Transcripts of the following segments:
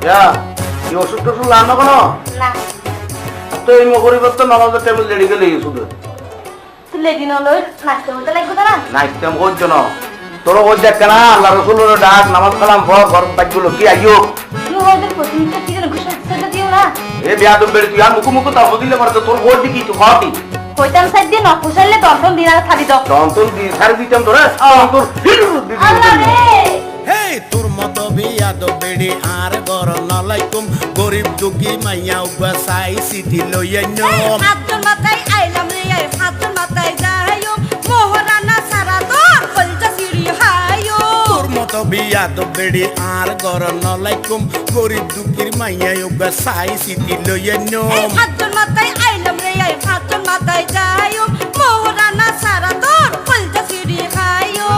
এই ওষুধ টষুধ লাগানো কোনো না তো এই মগরিবত নামাজের টাইমে লেডি গেলে শুধু তুই লেডি নলই নাচতে হতে লাগবে না নাইতাম কোন জন তোর ওই দেখ না আল্লাহ রাসূলের ডাক নামাজ কালাম পড় ঘর বাজগুলো কি আইও তুই হয়তো প্রতিদিন কি যেন ঘুষতে দিও না এ বিয়াদব বেড়ি তুই আর মুখো তা বদিলে পারতো তোর গোল দিকি তুই খাওয়াতি কইতাম সাইড দিয়ে নপুষাইলে দন্তন দিনার খালি দাও দন্তন দি সারি দিতাম তোরে তোর আল্লাহ রে হে তোর মতো বিয়াদব বেড়ি আর গর নলাইকুম গরিব দুঃখী মাইয়া উবাসাই সিটি লইয়ানো হাতজন মাথায় আইলাম রে হাতজন মাথায় যাইও মোহরানা সারা দর কলজা সিঁড়ি হাইও তোর মতো বিয়াদব বেড়ি আর গর নলাইকুম গরিব দুঃখীর মাইয়া উবাসাই সিটি লইয়ানো হাতজন মাথায় আইলাম রে হাতজন মাথায় যাইও মোহরানা সারা দর কলজা সিঁড়ি হাইও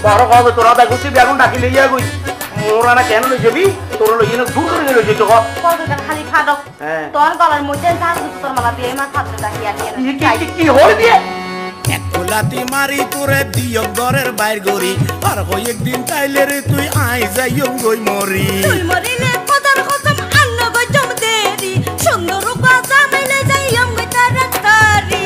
বড় হবে তোরা দেখছি বেগুন ডাকি লইয়া গই মোরা না কেন লই যাবি তোর লই না দূর করে লই যেত কতটা খালি খাদক তোর গলার মধ্যে যা তোর মালা দিয়ে মা ছাত্র ডাকি আনি কি হল দিয়ে এক লাতি মারি তোরে দিও ঘরের বাইর গরি আর কই একদিন তাইলে রে তুই আই যাইও গই মরি তুই মরিলে কদর কসম আন্ন গো জম দেরি সুন্দর বাজা মেলে যাইও গো তাড়াতাড়ি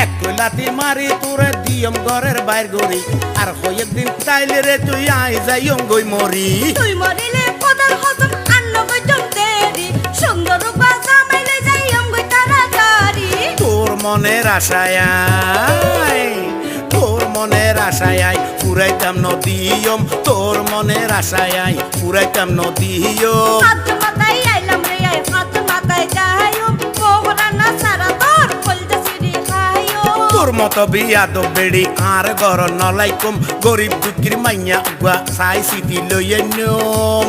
এক লাতি মারি তোরে দিও ঘরের বাইর গরি আর কই একদিন তাইলে রে তুই আই যাইও গই মরি তুই মরিলে কদর কসম আন্ন গো জম দেরি সুন্দর বাজা মেলে যাইও গো তাড়াতাড়ি তোর মনের আশায় তোর মনের আশায় পুরাইতাম নদীয়ম তোর মনের আশায় পুরাইতাম নদীয়ম হাত মাথায় আইলাম রে হাত মাথায় যাইও মোহরানা সারা দর কলজা সিঁড়ি খাইও তোর মতো বিয়াদব বেড়ি আর গর নলাইকুম গরিব দুঃখীর মাইয়া উয়া সাই সিটি লইয়ানোম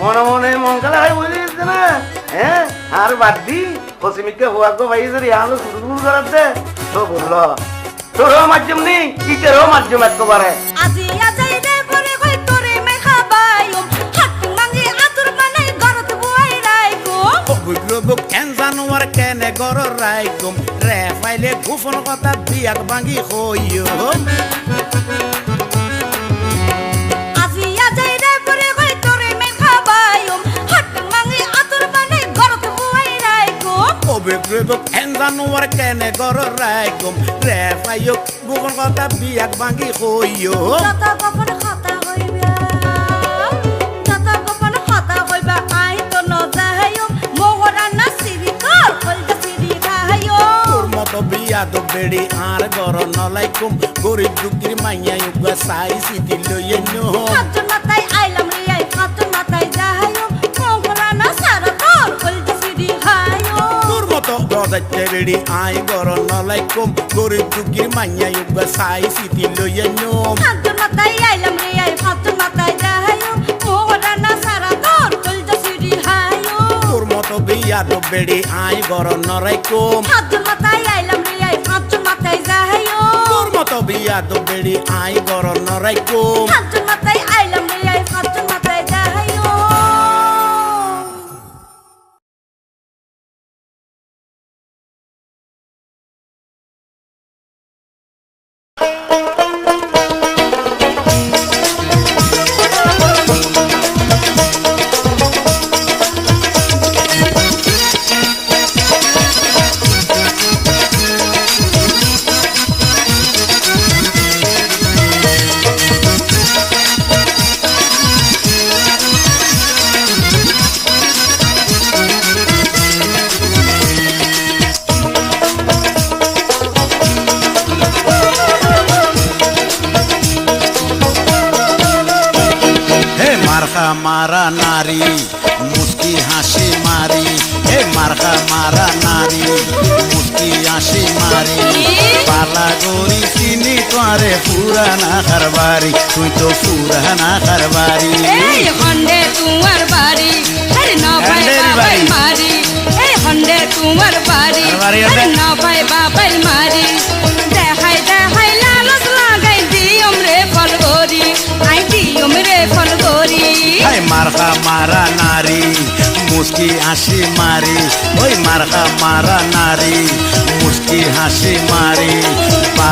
মনে মনে মঙ্গল হয় বুঝিস না হ্যাঁ আর বাদ দি পশ্চিমিকে হওয়া গো ভাই যদি আলো শুরু করাতে তো বললো তোরও মাধ্যম নেই ইটেরও মাধ্যম একেবারে আজি আজাই রে পরে কই তোরে মে খাবাইও হাত মাঙ্গি আতুর বানাই গরত বুয়াই রাইকো বুক এন জানোয়ার কেনে গর রাইকুম রে ফাইলে গোপন কথা বিয়াক ভাঙি হইও আজি আজাই রে পরে কই তোরে মে খাবাইও হাত মাঙ্গি আতুর বানাই গরত বুয়াই রাইকো বুক এন জানোয়ার কেনে গর রাইকুম রে ফাইও গোপন কথা বিয়াক ভাঙি হইও যত গোপন কথা হইবা যত গোপন কথা হইবা আই তো ন যাইও মোহরানা সিঁড়ি কর কলজা সিঁড়ি খাইও তোর মতো বিয়াদব বেড়ি আর গর নলাইকুম গরিব দুঃখীর মাইয়া উগা সাই সিটি লইয়ানো হাতজন মাথায় আইলাম রে হাতজন মাথায় যাইও মোহরানা সারা দর কলজা সিঁড়ি খাইও তোর মতো গদাইতে বেড়ি আই গর নলাইকুম গরিব দুঃখীর মাইয়া উগা সাই সিটি লইয়ানো হাতজন মাথায় আইলাম রে হাতজন মাথায় যাইও মোহরানা সারা দর কলজা সিঁড়ি খাইও তোর মতো বিয়াদব বেড়ি আই গর নলাইকুম হাতজন মাথায় আইলাম রে হাতজন মাথায় যাইও তোর মতো বিয়াদব বেড়ি আই গর নলাইকুম হাতজন মাথায় আইলাম রে হাতজন মাথায় যাইও মারা নারী মুস্কি হাসি মারি হে মার্কা মারা নারী মুস্কি হাসি মারি পালা গরি চিনি তোরে পুরানা কারবারি তুই তো পুরানা কারবারি এই হন্ডে তোমার বাড়ি আরে না ভাই বাবাই মারি এই হন্ডে তোমার বাড়ি আরে না ভাই বাবাই মারি দেখাই দেখাই লালস লাগাই দিয়ম রে ফল গরি আই দিয়ম রে ফল গরি হাই মার্কা মারা নারী মুস্কি হাসি মারি ওই মার্কা মারা নারী মুস্কি হাসি মারি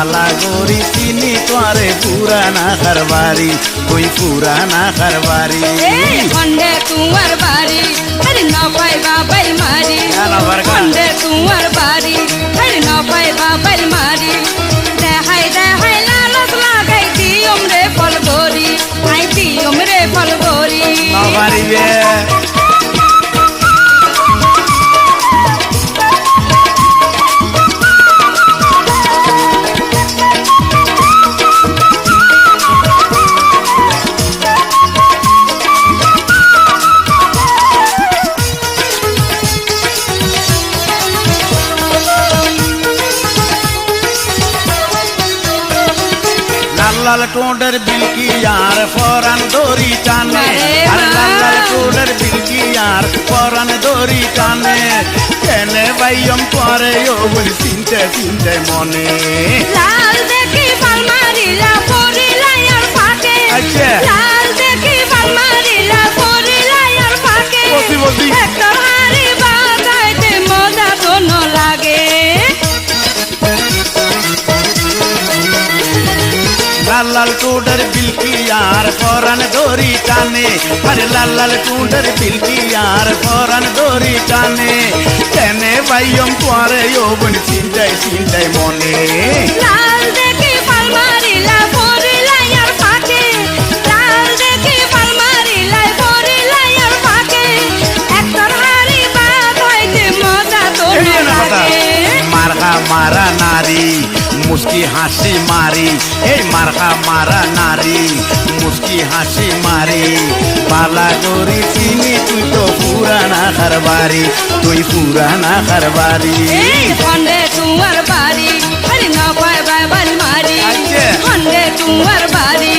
পালা গরি চিনি তোরে পুরানা খারবারি তুই পুরানা খারবারি এই খন্ডে তোমার বাড়ি আরে না পাই বাবাই মারি খন্ডে তোমার বাড়ি আরে না পাই বাবাই মারি দেখাই দেখাই লালচ লাগাই দিয়ম রে ফল গরি আই দিয়ম রে ফল গরি নবারিবে লাল টোডের বিলকি আর ফরান দড়ি টানে আর লাল টোডের বিলকি আর ফরান দড়ি টানে কেনে বাইয়ম করে ও বলি চিনতে চিনতে মনে লাল দেখি পাল মারিলা পরিলা আর ফাঁকে লাল দেখি পাল মারিলা পরিলা আর ফাঁকে বসি বসি একটা হারি বাজাইতে মজা তো ন লাগে লাল লাল টোডের বিলকি আর ফরান দড়ি টানে আরে লাল লাল টোডের বিলকি আর ফরান দড়ি টানে কেনে বাইয়ম করে ও বলি চিনতে চিনতে মনে লাল দেখি পাল মারিলা পরিলা আর ফাঁকে লাল দেখি পাল মারিলা পরিলা আর ফাঁকে একটা হারি বাজাইতে মজা তো ন লাগে মারহা মারা নারী মুস্কি হাসি মারি এই মারহা মারা নারী মুস্কি হাসি মারি পালা গরি চিনি তুই তো পুরানা খারবারি তুই পুরানা খারবারি এই খন্ডে তোমার বাড়ি আরে না পাই বাবাই মারি খন্ডে তোমার বাড়ি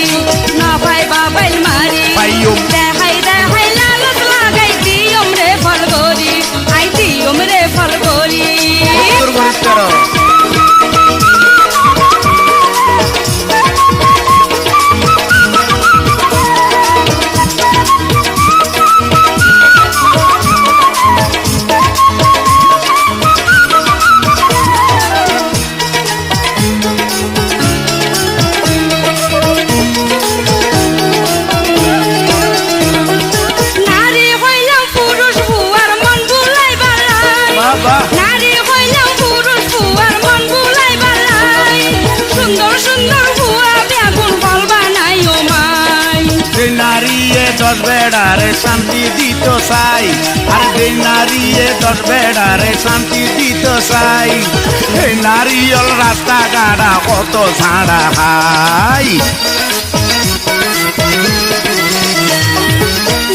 না পাই বাবাই মারি পাইয়ম দেখাই দেখাই লালচ লাগাই দিয়ম রে ফল গরি আই দিয়ম রে ফল গরি তোর গরিব করো নারী হইলাম পুরুষ ভুয়ার মন বুলাই বালাই বাবা নারী হইলাম পুরুষ ভুয়ার মন বুলাই বালাই সুন্দর সুন্দর ভুয়া বেগুন ফল বানাই ও মাই যে নারীয়ে দশ বেড়ারে শান্তি দিত চাই আর যে নারীয়ে দশ বেড়ারে শান্তি দিত চাই এই নারীল রাস্তা গাড়া কত ঝাড়া হাই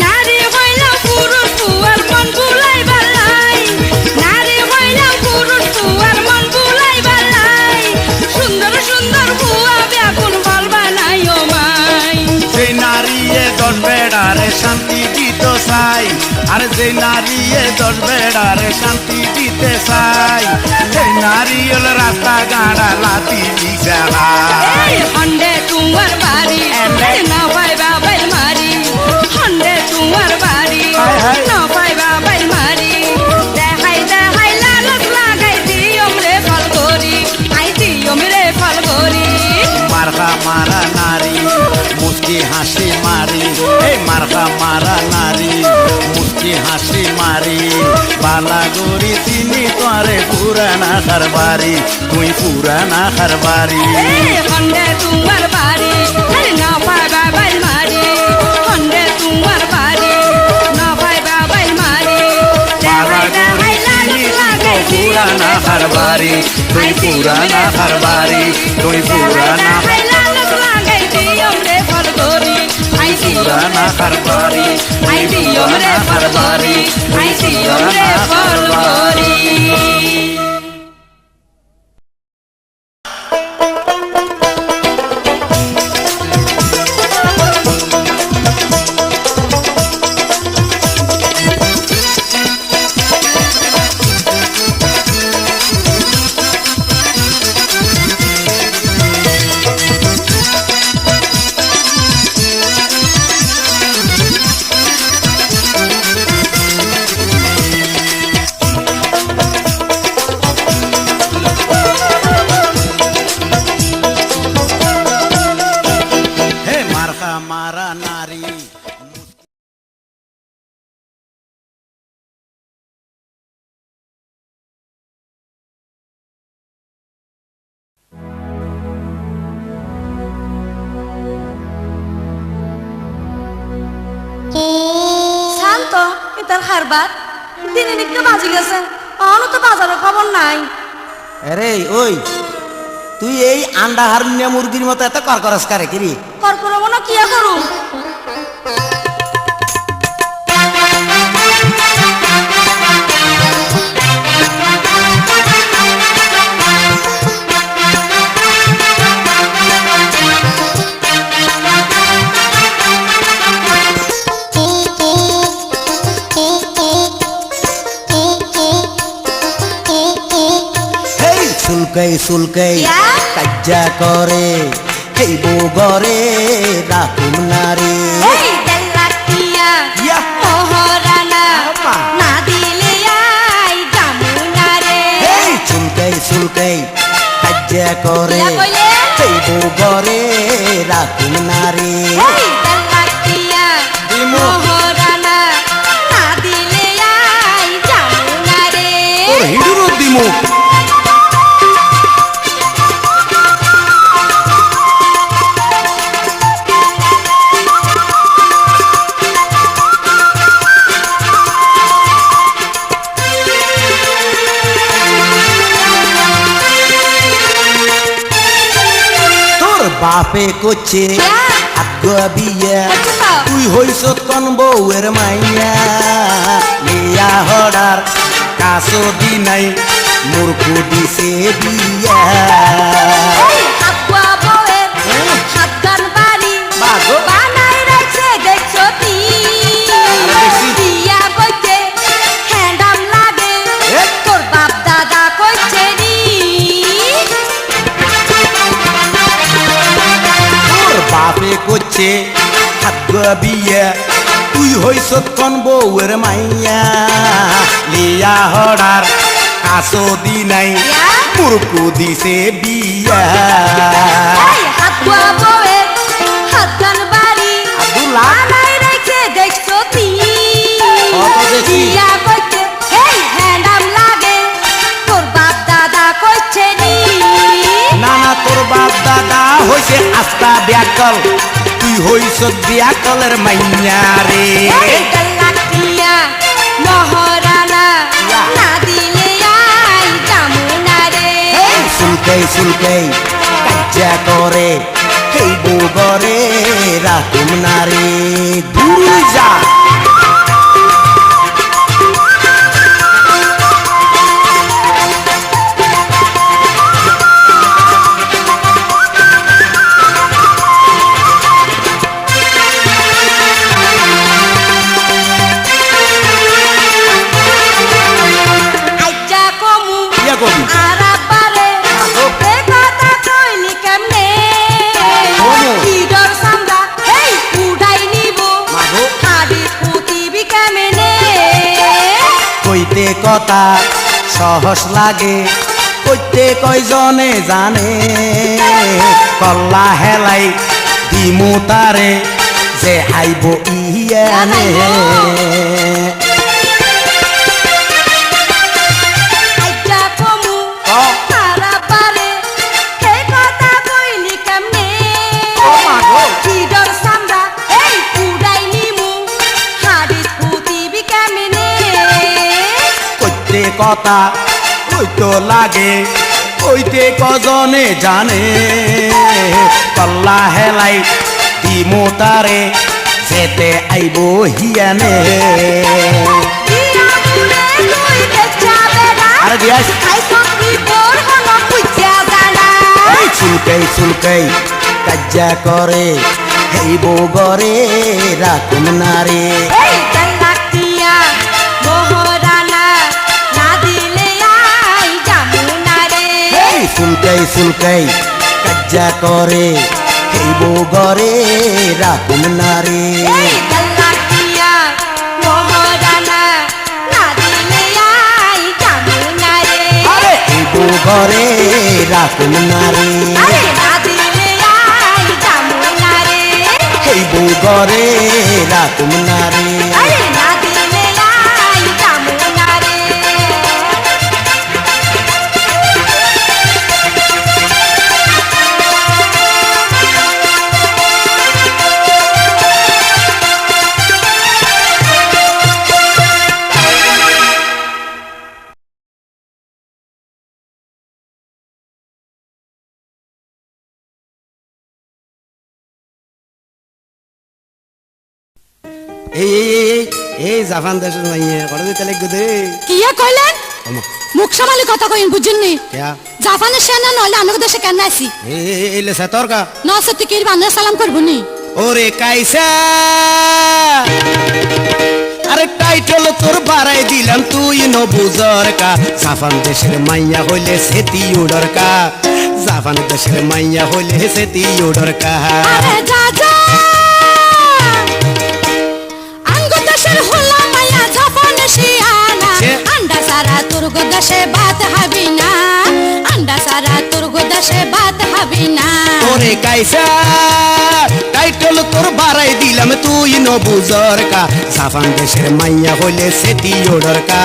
নারী হইলাম পুরুষ ভুয়ার মন বুলাই বালাই নারী হইলাম পুরুষ ভুয়ার মন বুলাই বালাই সুন্দর সুন্দর ভুয়া বেগুন ফল বানাই ও মাই যে নারীয়ে দশ বেড়ারে শান্তি দিত চাই আর যে নারীয়ে দশ বেড়ারে শান্তি দিতে চাই এই নারীল রাস্তা গাড়া লাতি দিছে হাই এই খন্ডে তোমার বাড়ি না পাই বাবাই মারি খন্ডে তোমার বাড়ি না পাই বাবাই মারি দেখাই দেখাই লালচ লাগাই দিয়ম রে ফল গরি আই দিয়ম রে ফল গরি মারহা মারা নারী মুস্কি হাসি মারি এই মারহা মারা নারী মুস্কি হাসি মারি পালা গরি চিনি তোরে পুরানা খারবারি তুই পুরানা খারবারি এই খন্ডে তোমার বাড়ি না পাই বাবাই মারি খন্ডে তোমার বাড়ি না পাই বাবাই মারি পালা দেখাই গরি দেখাই চিনি তুই লালচ তো লাগাই পুরানা খারবারি তুই পুরানা খারবারি তুই পুরানা পুরানা খারবারি তুই পুরানা খারবারি তুই পুরানা খারবারি তো ইতার খারবাত দিনে নিতে বাজি গেছে অন তো বাজারের খবর নাই আরে ওই তুই এই আন্ডা হারুনিয়া মুরগির মতো এত করকরস করে কিরি করকর মনে কি করু হেই সুলকাই সুলকাই ইয়া? কাজ্জা করে এই বগরে রাখুম নারী এই দেলাকিয়া ইয়া। মহারানা আম্মা। না দিলে আই জামুনা রে হেই সুলকাই সুলকাই কাজ্জা করে ইয়া কইলে? এই বগরে রাখুম নারী এই দেলাকিয়া দিমু। মহারানা না দিলে আই জামুনা রে তোর হিডুরো দিমু তোর বাপে করছে ইয়া। আগুয়া বিয়া করছে তো? তুই হইস কন বউয়ের মাইয়া লিয়া হড়ার কাছো দি নাই মূর্খ দিছে বিয়া এই আকুয়া বউয়ের সাতগান বাড়ি বাগো। বানাই রাখছে দেখছো তি দেখছি। দিয়া কইতে হ্যান্ডাম লাগে এ? তোর বাপ দাদা কইছে নি তোর বাপে করছে আগুয়া বিয়া তুই হইস কন বউয়ের মাইয়া লিয়া হড়ার কাছো দি নাই ইয়া? মূর্খ দিছে বিয়া এই আকুয়া বউয়ের সাতগান বাড়ি আব্দুল্লাহ। বানাই রাখছে দেখছো তি কত দেখছি? দিয়া কইতে হেই হ্যান্ডাম লাগে তোর বাপ দাদা কইছে নি নানা তোর বাপ দাদা হইছে আস্তা ব্যাকল তুই হইছ ব্যাকলের মাইয়া রে এই দেলাকিয়া মহারানা ইয়া। না দিলে আই জামুনা রে সুলকাই সুলকাই কাজ্জা করে এই বগরে রাখুম নারে দূরে যা আইজা কমু ইয়া কবি আরাবারে আগো। এ কথা কইলি কেমনে কমু। ইডর সামরা এই উড়াই নিব মাগো। হাড়ি পুতিবি কেমনে কইতে কথা সহজ লাগে কইতে কয়জনে জানে কল্লা হেলাই দিমু তারে যে আইব ইয়ানে আইজা কমু ও। আরাবারে এ কথা কইলি কেমনে ও মাগো। ইডর সামরা এই উড়াই নিমু হাড়ি পুতিবি কেমনে কইতে কথা কইতো লাগে কইতে কজনে জানে কল্লা হেলাই দিমু তারে যেতে আইব হিয়ানে দিয়া বুলে তুই দেখছা বেড়া আরে দিয়াস খাই সত্যি বোর হলো বুঝা জানা এই চুলকাই চুলকাই কাজ্জা করে হেই বগরে রাখুম নারে এই দেলাকিয়া মহারানা না দিলে আই জামুনা রে এই চুলকাই চুলকাই কাজ্জা করে হেই বগরে রাখুম নারে এই দেলাকিয়া মহারানা না দিলে আই জামুনা রে আরে এই বগরে রাখুম নারে আরে না দিলে আই জামুনা রে এই বগরে রাখুম নারে আরে না দিলে আই জামুনা রে এই এই এই এই এই জাপান দেশের মাইয়া কটা দিতে লাগবে দে কি কইলেন আমা মুখ সামালি কথা কইন বুঝিননি ক্যা জাপানের সেনা নইলে আমাদের দেশে কেন আসি এই লে সতর কা নসতি কি বান্না সালাম করবনি ওরে কাইসা আরে টাইটেল তোর বাড়াই দিলাম তুই ন বুঝর কা জাপান দেশের মাইয়া হইলে সেতি উড়র কা জাপান দেশের মাইয়া হইলে সেতি উড়র কা আরে যা যা আঙ্গ দেশের হলা মায়া জাপানে শিয়ানা ছে। আন্ডা সারা তুর্গ দেশে বাত হবি না আন্ডা সারা তুর্গ দেশে বাত হবি না ওরে কাইসা টাইটেল তোর বাড়াই দিলাম তুই ন বুঝর কা জাপান দেশের মাইয়া হইলে সেতি উড়র কা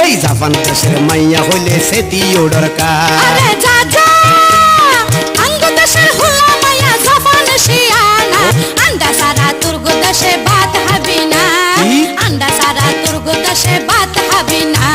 এই জাপান দেশের মাইয়া হইলে সেতি উড়র কা আরে যা যা আঙ্গ দেশের হলা মায়া জাপানে শিয়ানা আন্ডা সারা তুর্গ দেশে বাত হবি না কি? আন্ডা সারা তুর্গ দেশে বাত হবি না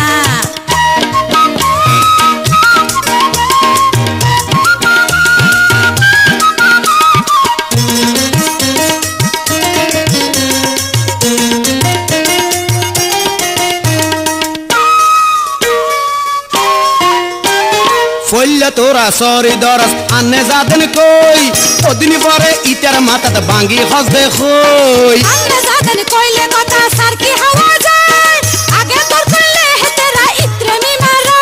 ফল্লা তোরা সরি দরস আনে যাদেন কই ওদিন পরে ইটার মাথাত ভাঙ্গি হসবে কই আমরা জাদেন কইলে কথা সার কি হাওয়া যায় আগে তোর করলে হেতেরা ইত্রেমি মারা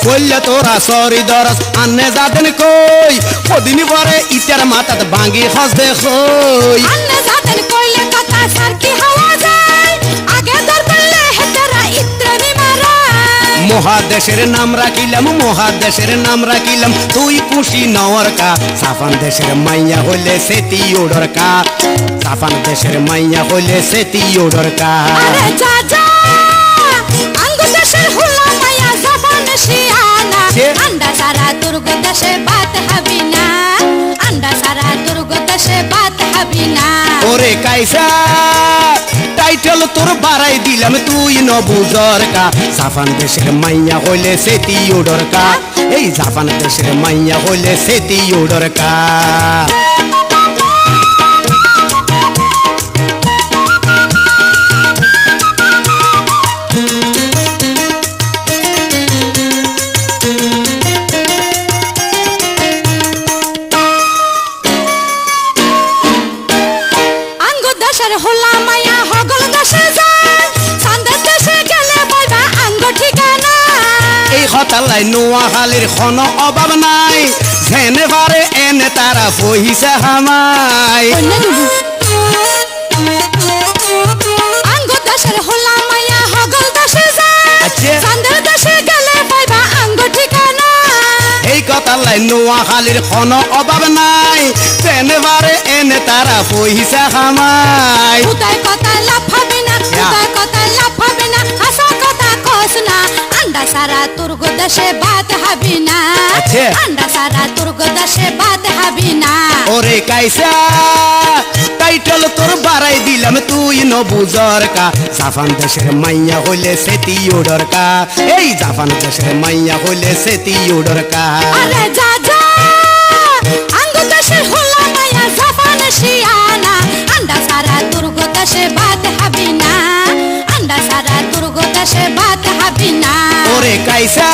ফল্লা তোরা সরি দরস আনে যাদেন কই ওদিন পরে ইটার মাথাত ভাঙ্গি হসবে কই আমরা জাদেন কইলে কথা সার কি হাওয়া যায় আগে তোর করলে হেতেরা ইত্রেমি মারা মহাদেশের নাম রাখিলাম তুই খুশি নওয়ার কা জাপান দেশের মাইয়া হইলে সেতি উড়র কা জাপান দেশের মাইয়া হইলে সেতি উড়র কা আরে যা যা আঙ্গ দেশের হুলা মায়া জাপানে শিয়ানা ছে। আন্ডা সারা তুর্গ দেশে বাত হবি না আন্ডা সারা তুর্গ দেশে বাত হবি না ওরে কাইসা টাইটেল তোর বাড়াই দিলাম তুই ন বুঝর কা জাপান দেশের মাইয়া হইলে সেতি উড়র কা এই জাপান দেশের মাইয়া হইলে সেতি উড়র কা আঙ্গ দেশের হোলা মায়া হগল দেশে যায় সান্দের দেশে গেলে বলবা আঙ্গ ঠিকানা এই হতালাই নোয়াখালীর কোনো অভাব নাই যেনে পারে এনে তারা পহিসা হামাই আঙ্গ দেশের হোলা মায়া হগল দেশে যায় আচ্ছা। সান্দের দেশে গেলে বলবা আঙ্গ ঠিকানা এই কথালাই নোয়াখালীর কোনো অভাব নাই যেনে পারে এনে তারা পহিসা হামাই উদয় কথা লাভ হবে না উদয় কথা লাভ হবে না হাসা কথা কস না আন্ডা সারা তুর্গ দেশে বাত হবি না আচ্ছা। আন্ডা সারা তুর্গ দেশে বাত হবি না ওরে কাইসা টাইটেল তোর বাড়াই দিলাম তুই ন বুঝর কা জাপান দেশের মাইয়া হইলে সেতি উড়র কা এই জাপান দেশের মাইয়া হইলে সেতি উড়র কা আরে যা যা আঙ্গ দেশের হোলা মায়া জাপানে শিয়ানা আন্ডা সারা তুর্গ দেশে বাত হবি না আন্ডা সারা তুর্গ দেশে বাত হবি না ওরে কাইসা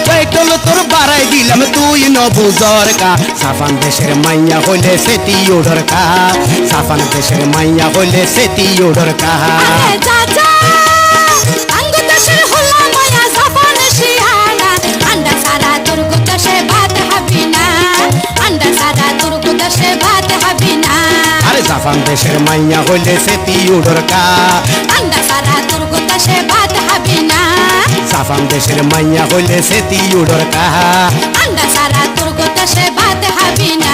টাইটেল তোর বাড়াই দিলাম তুই ন বুঝর কা জাপান দেশের মাইয়া হইলে সেতি উড়র কা জাপান দেশের মাইয়া হইলে সেতি উড়র কা আরে যা যা আঙ্গ দেশের হোলা মায়া জাপানে শিয়ানা আন্ডা সারা তুর্গ দেশে বাত হবি না আন্ডা সারা তুর্গ দেশে বাত হবি না আরে জাপান দেশের মাইয়া হইলে সেতি উড়র কা আন্ডা সারা তুর্গ দেশে বাত হবি না জাপান দেশের মাইয়া হইলে সেতি উড়র কা আন্ডা সারা তুর্গ দেশে বাত হবি না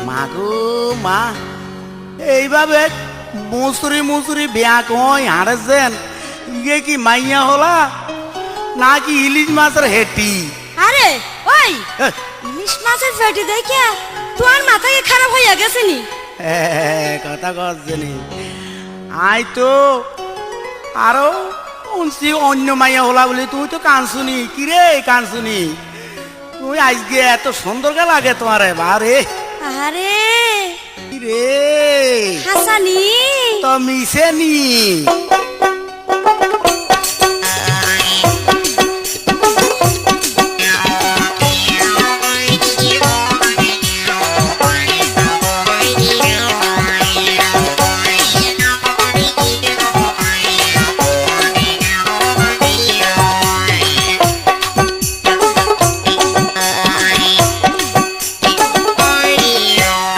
মাগো মা এইভাবে মুসুরি মুসুরি বিয়া কই হারেছেন ইয়ে কি মাইয়া হলা নাকি ইলিশ মাছের হেটি আরে ওই এ, ইলিশ মাছের পেটি দেখে তোর মাথা কি খারাপ হইয়া গেছে নি? এ, কথা কচ্ছেনি আই তো আরো শুনছি অন্য মাইয়া হলা বলে তুই তো কানসুনি কিরে কানসুনি তুই আজকে এত সুন্দর কে লাগে তোমার বারে আরে রে হাসানি তো মিশেনি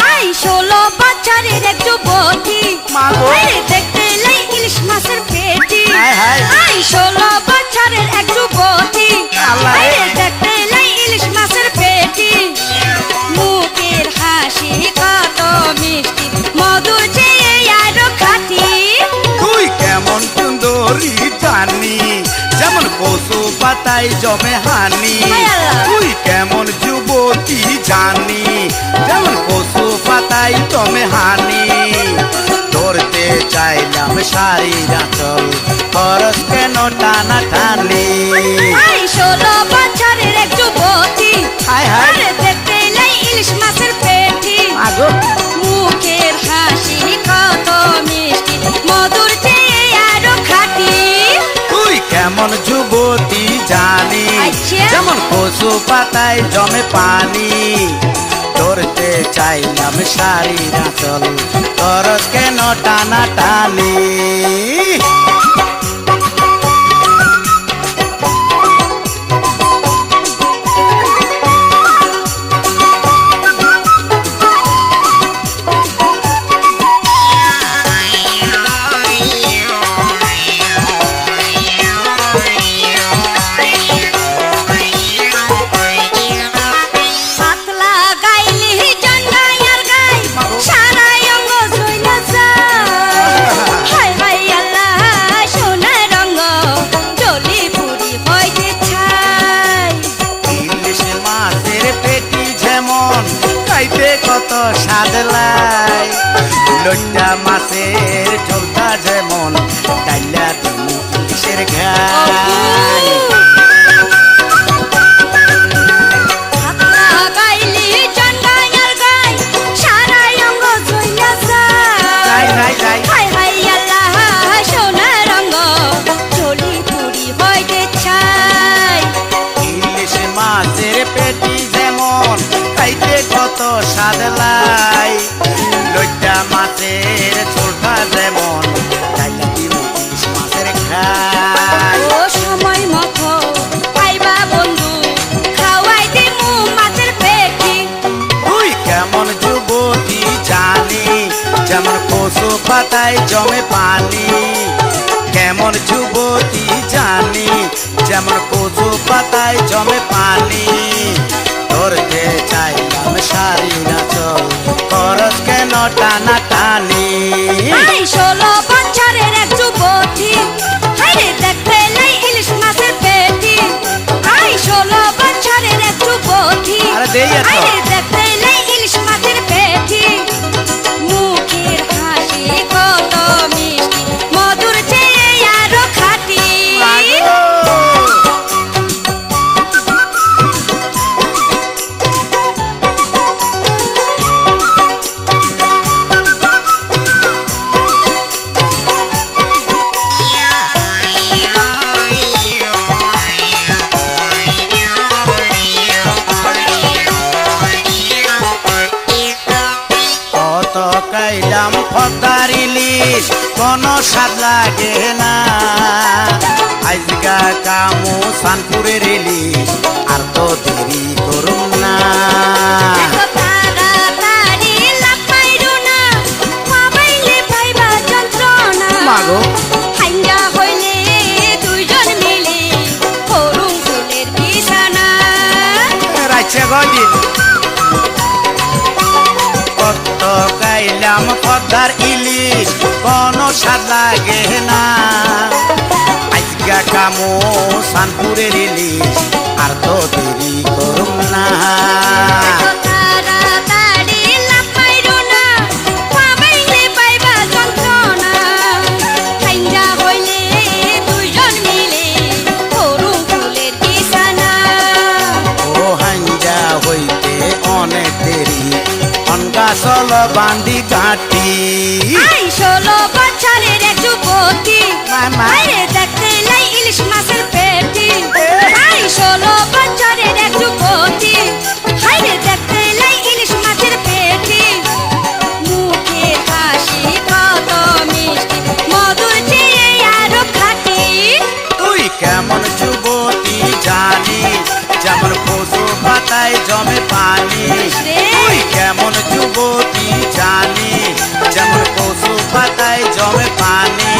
আই 16 বছরের এক যুবতী মাগো। আরে দেখতে লাই ইলিশ মাছের পেটি হায় হায়। আই 16 বছরের এক যুবতী আল্লাহ রে। আরে দেখতে লাই ইলিশ মাছের পেটি মুখের হাসি কত মিষ্টি মধুর চেয়ে আরো খাঁটি তুই কেমন সুন্দরী জানি যেমন কচু পাতায় জমে হানি হায় আল্লাহ। তুই কেমন যুবতী জানি যেমন কচু পাতায় জমে হানি ধরতে চাইলাম সারি রাচল খরচ কেন টানা টানি আই 16 বছরের এক যুবতী হায় হায়। আরে দেখতে লাই ইলিশ মাছের পেটি আগো মুখের হাসি কত মিষ্টি মধুর চেয়ে আরো খাঁটি তুই কেমন যুবতী জানি আচ্ছা। যেমন কচু পাতায় জমে পানি ধরতে চাইলাম সারি রাচল খরচ কেন টানা টানি পাতলা গাইলি জন্নায়ার গাই সারা অঙ্গ জইলা যায় হায় হায় আল্লাহ সোনার রঙ জলি পুরি হইতে ছাই ইলিশ মাছের পেটি যেমন খাইতে কত স্বাদ লাই লইটা মাছের ঝোলটা যেমন ডাইলা দিমু ইলিশের ঘাই পাতলা গাইলি জন্নায়ার গাই সারা অঙ্গ জইলা যাই, যায় যাই, যাই। হায় হায় আল্লাহ সোনার রঙ জলি পুরি হইতে ছাই ইলিশ মাছের পেটি যেমন খাইতে কত স্বাদ লাই লইটা মাছের ঝোলটা যেমন ডাইলা দিমু ইলিশ মাছের ঘাই ও সময় মতো পাইবা বন্ধু খাওয়াই দিমু মাছের পেটি তুই কেমন যুবতী জানি যেমন কচু পাতায় জমে পানি কেমন যুবতী জানি যেমন কচু পাতায় জমে পানি ধরতে চাইলাম সারি নাচল খরচ কেন টানা টানি আই 16 বছরের এক যুবতী হাইরে দেখতে লাই ইলিশ মাছের পেটি আই 16 বছরের এক যুবতী আরে দেই এত। হাইরে দেখতে লাই ইলিশ মাছের পেটি মুখের হাসি কত মিষ্টি মধুর চেয়ে আরো খাঁটি কত কাইলাম ফতার ইলিশ কোনো স্বাদ লাগে না আজকা কামু সানপুরের ইলিশ আর তো দেরি করুন না এত তাড়াতাড়ি লাভ পাইরো না, মোবাইলে পাইবা যন্ত্রণা। মাগো। হাইন্দা হইলে দুইজন মিলে করুন ফুলের আছে গদিন কত গাইলাম পদ্মার ইলিশ কোনো স্বাদ লাগে না আজকা কামো সানপুরের ইলিশ আর তো দেরি করুম না তাড়াতাড়ি লাফ মাইরো না, পাবাইলে পাইবা যন্ত্রণা। ঠান্ডা হইলে দুইজন মিলে করুম ফুলের বিছানা। ও হাঞ্জা হইতে অনেক দেরি অনগা চল বান্দি কাটি আই 16 বছরের এক যুবতী, মামা। আরে দেখতে লাই ইলিশ মাছের পেটি। আই 16 বছরের এক যুবতী, আরে দেখতে লাই ইলিশ মাছের পেটি। মুখে হাসি কত মিষ্টি, মধুর চেয়ে আরো খাঁটি। তুই কেমন যুবতী জানি যেমন পশু পাতায় জমে পানি তুই কেমন যুবতী জানি যেমন পশু পাতায় জমে পানি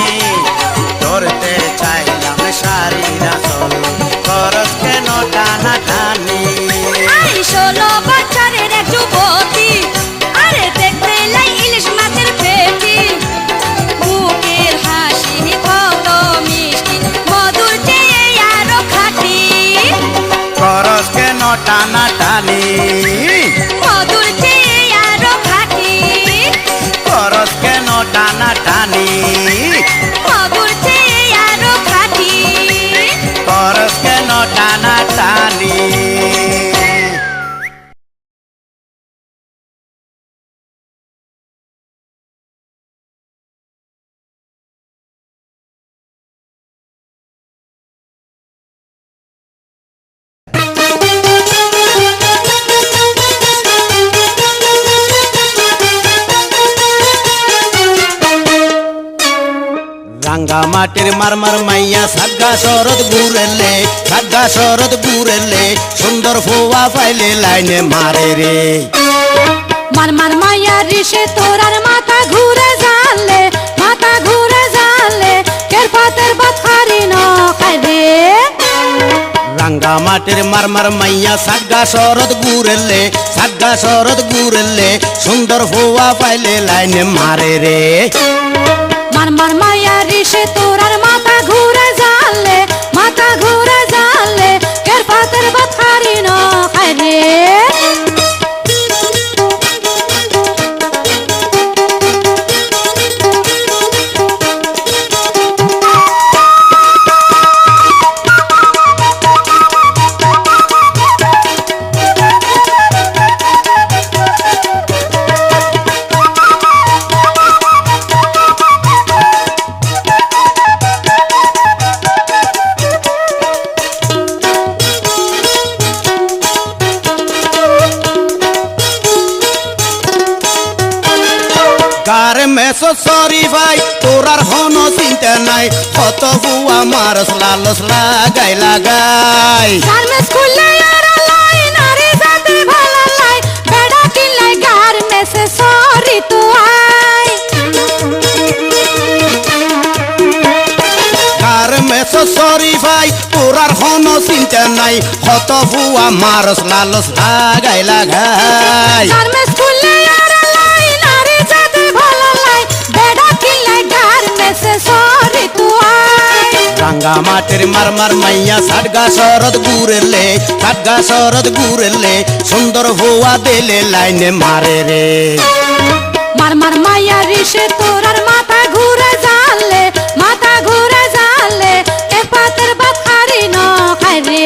ধরতে চাইলাম সারি রাসল খরচ কেন টানা টানি আই 16 বছরের এক যুবতী, আরে দেখতে লাই ইলিশ মাছের পেটি। মুখের হাসি কত মিষ্টি, মধুর চেয়ে আরো খাঁটি। খরচ কেন টানা টানি মধুর চেয়ে আরো খাঁটি। খরচ কেন টানা টানি মধুর চেয়ে আরো খাঁটি। খরচ কেন টানা টানি রাঙ্গা মাটির মারমার মাইয়া সাগা শরৎ ঘুরেলে সুন্দর ফোয়া পাইলে লাইনে মারে রে মার মার মায়া রিসে তোরার মাথা ঘুরে জানলে কের পাতের বাথারি ন খাই রে রাঙ্গা মাটির মারমার মাইয়া সাগা শরৎ ঘুরেলে সুন্দর ফোয়া পাইলে লাইনে মারে রে মার মার মায়া রিসে তোরার মাথা ঘুরে জানলে কের পাতের বাথারি ন খাই রে কার মেসো সরি ভাই তোরার হনো চিন্তা নাই কত বুয়া মারস লালস লাগাই গার্মেন্টস খুললে আর লাই নারী জাতি ভালো লাই বেড়া কিনলে গার্মেন্টসে সরি তো আই কার মেসো সরি ভাই তোরার হনো চিন্তা নাই কত বুয়া মারস লালস লাগাই গার্মেন্টস খুললে আর লাই নারী জাতি ভালো লাই বেড়া কিনলে গার্মেন্টসে সরি তো আই রাঙ্গা মাটির মারমার মাইয়া সাডগা শরৎ ঘুরেলে সুন্দর ভুয়া দিলে লাইনে মারে রে মার মার মায়া রিসে তোরার মাথা ঘুরে জানলে এ পাতের বাথারি ন খাই রে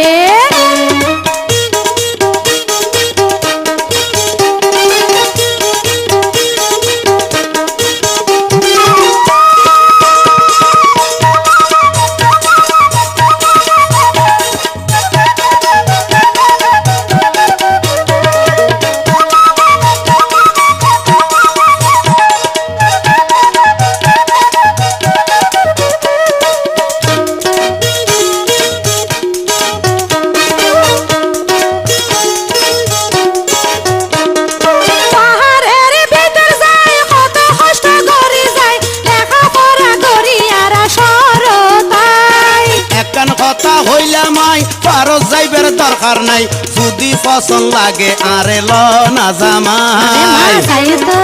দরকার নাই যদি ফসল লাগে আরে ল না আরে মা জামাই তাই তো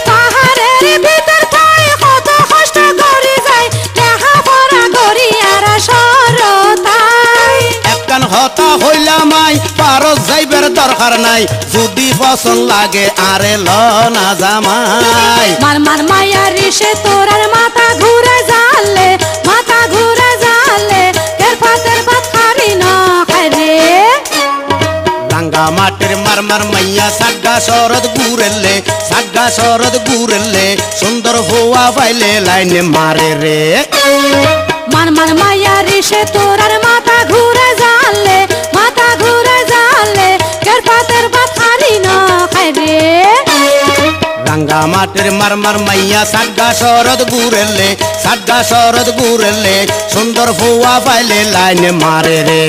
পাহাড়ের ভিতর তাই কত কষ্ট করি যাই লেখা পড়া করি আর সরতাই একখান হতা হইলাম আই পারস যাইবার দরকার নাই যদি ফসল লাগে আরে ল না জামাই মার মার মায়া রিসে তোর আর মাথা ঘুরে জালে তের পাত খারি না খাই রে রাঙ্গা মাটির মারমার মাইয়া সাগা শরৎ ঘুরেলে সুন্দর হওয়া পাইলে লাইনে মারে রে মার মার মায়া রিসে তোর আর মাথা ঘুরে জালে তের পাত খারি না খাই রে রাঙ্গা মাটির মারমার মাইয়া সাগা শরৎ ঘুরেলে সুন্দর হওয়া পাইলে লাইনে মারে রে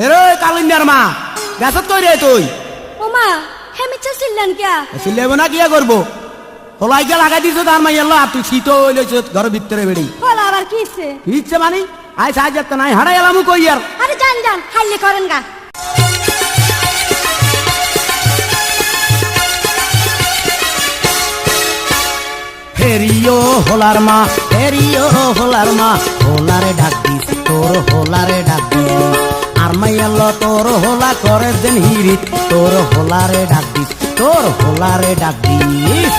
এরে কালিন্দার মা গাছত কই রে তুই ওমা হেমিচা ছিলেন কিয়া সিলেব না কিয়া করবো হলাই গিয়া লাগাই দিছ তার মাইয়াল আর তুই শীত হইলেছ ঘরের ভিতরে বেড়ি বল আবার কিছে ইচ্ছে মানে আই সাহায্য তো নাই হারাই এলামু কই আর আরে জান হাইলে করেন গা হেরিও হোলার মা হোলারে ডাক দিস তোর হোলারে ডাক দিস আর মাইয়াল তোর হোলা করে দেন হিরিত তোর হোলারে ডাক দিস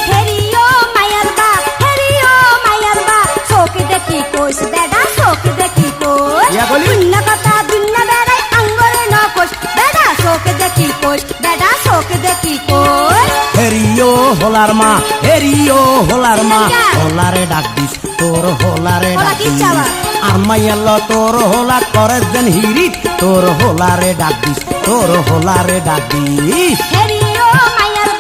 হেরিও মায়ার বা চোখে দেখি কোষ বেডা চোখে দেখি কোষ ইয়া বলি? দুনিয়া কথা দুনিয়া বেড়াই আঙ্গরে ন কোষ বেডা চোখে দেখি কোষ বেডা চোখে দেখি কোষ হেরিও হোলার মা হোলারে ডাক দিস তোর হোলারে হোলা ডাক কি দিস চাওয়া? আর মাইয়াল তোর হোলা করে দেন হিরিত তোর হোলারে ডাক দিস হেরিও মায়ার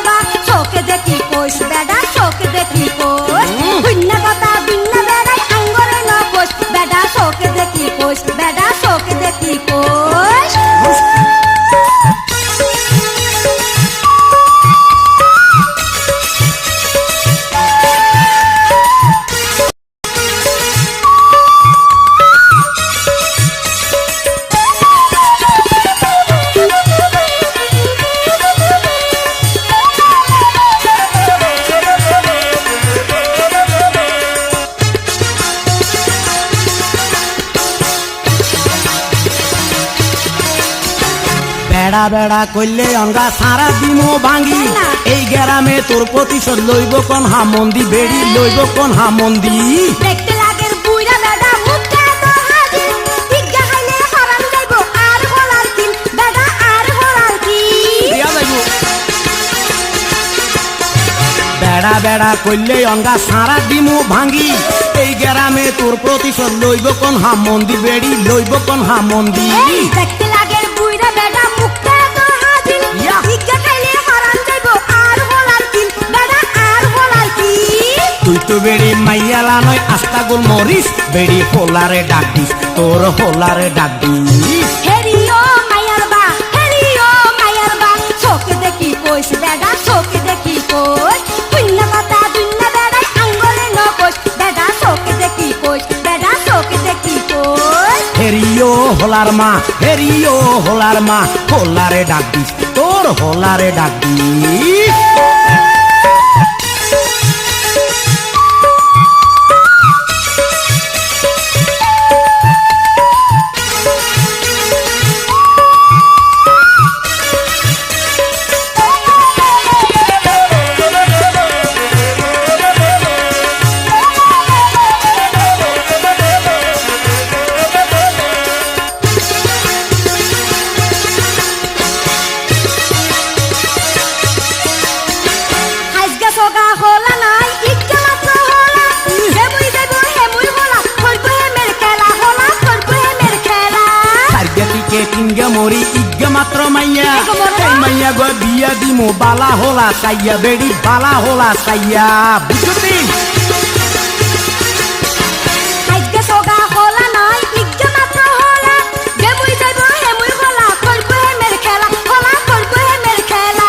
বা চোখে দেখি কোষ বেডা চোখে দেখি কোষ দুনিয়া কথা দুনিয়া বেড়াই আঙ্গরে ন কোষ বেডা চোখে দেখি কোষ বেডা চোখে দেখি কোষ বেড়া বেড়া করলে অঙ্গা সারা দিমো ভাঙ্গি এই গ্রামে তোর প্রতিশোধ লইব কোন হামন্দি বেড়ি লইব কোন হামন্দি দেখতে লাগের বুইরা বেডা মুখে তো হাজি বিজ্ঞা হাইলে হারাম যাইব আর হলার কিল বেডা আর হলার কিল বেড়া বেড়া করলে অঙ্গা সারা দিমু ভাঙ্গি এই গ্রামে তোর প্রতিশোধ লইব কোন হামন্দি বেড়ি লইব কোন হামন্দি এই দেখতে লাগের বুইরা বেডা মুখে তো হাজি ইয়া। বিজ্ঞা হাইলে হারাম যাইব আর হলার কিল বেডা আর হলার কিল তুই তো বেড়ি মাইয়ালা নয় আস্তা গোল মরিস বেড়ি হোলারে ডাক দিস তোর হোলারে ডাক দিস হেরিও মায়ার বা চোখে দেখি কোষ বেডা চোখে দেখি কোষ দুনিয়া কথা দুনিয়া বেড়াই আঙ্গরে ন কোষ বেডা চোখে দেখি কোষ বেডা চোখে দেখি কোষ হেরিও হোলার মা হোলারে ডাক দিস তোর হোলারে ডাক দিস মরি ইজ্ঞা মাত্র মাইয়া এগো মরো। এই মাইয়া গো বিয়া দিমু বালা হোলা চাইয়া বেড়ি বালা হোলা চাইয়া বুঝতি আজকে সোগা হলা নয় ইজ্ঞা মাত্র হলা যেমুই যাইব হেমুই হলা করব হেমের খেলা হলা করব হেমের খেলা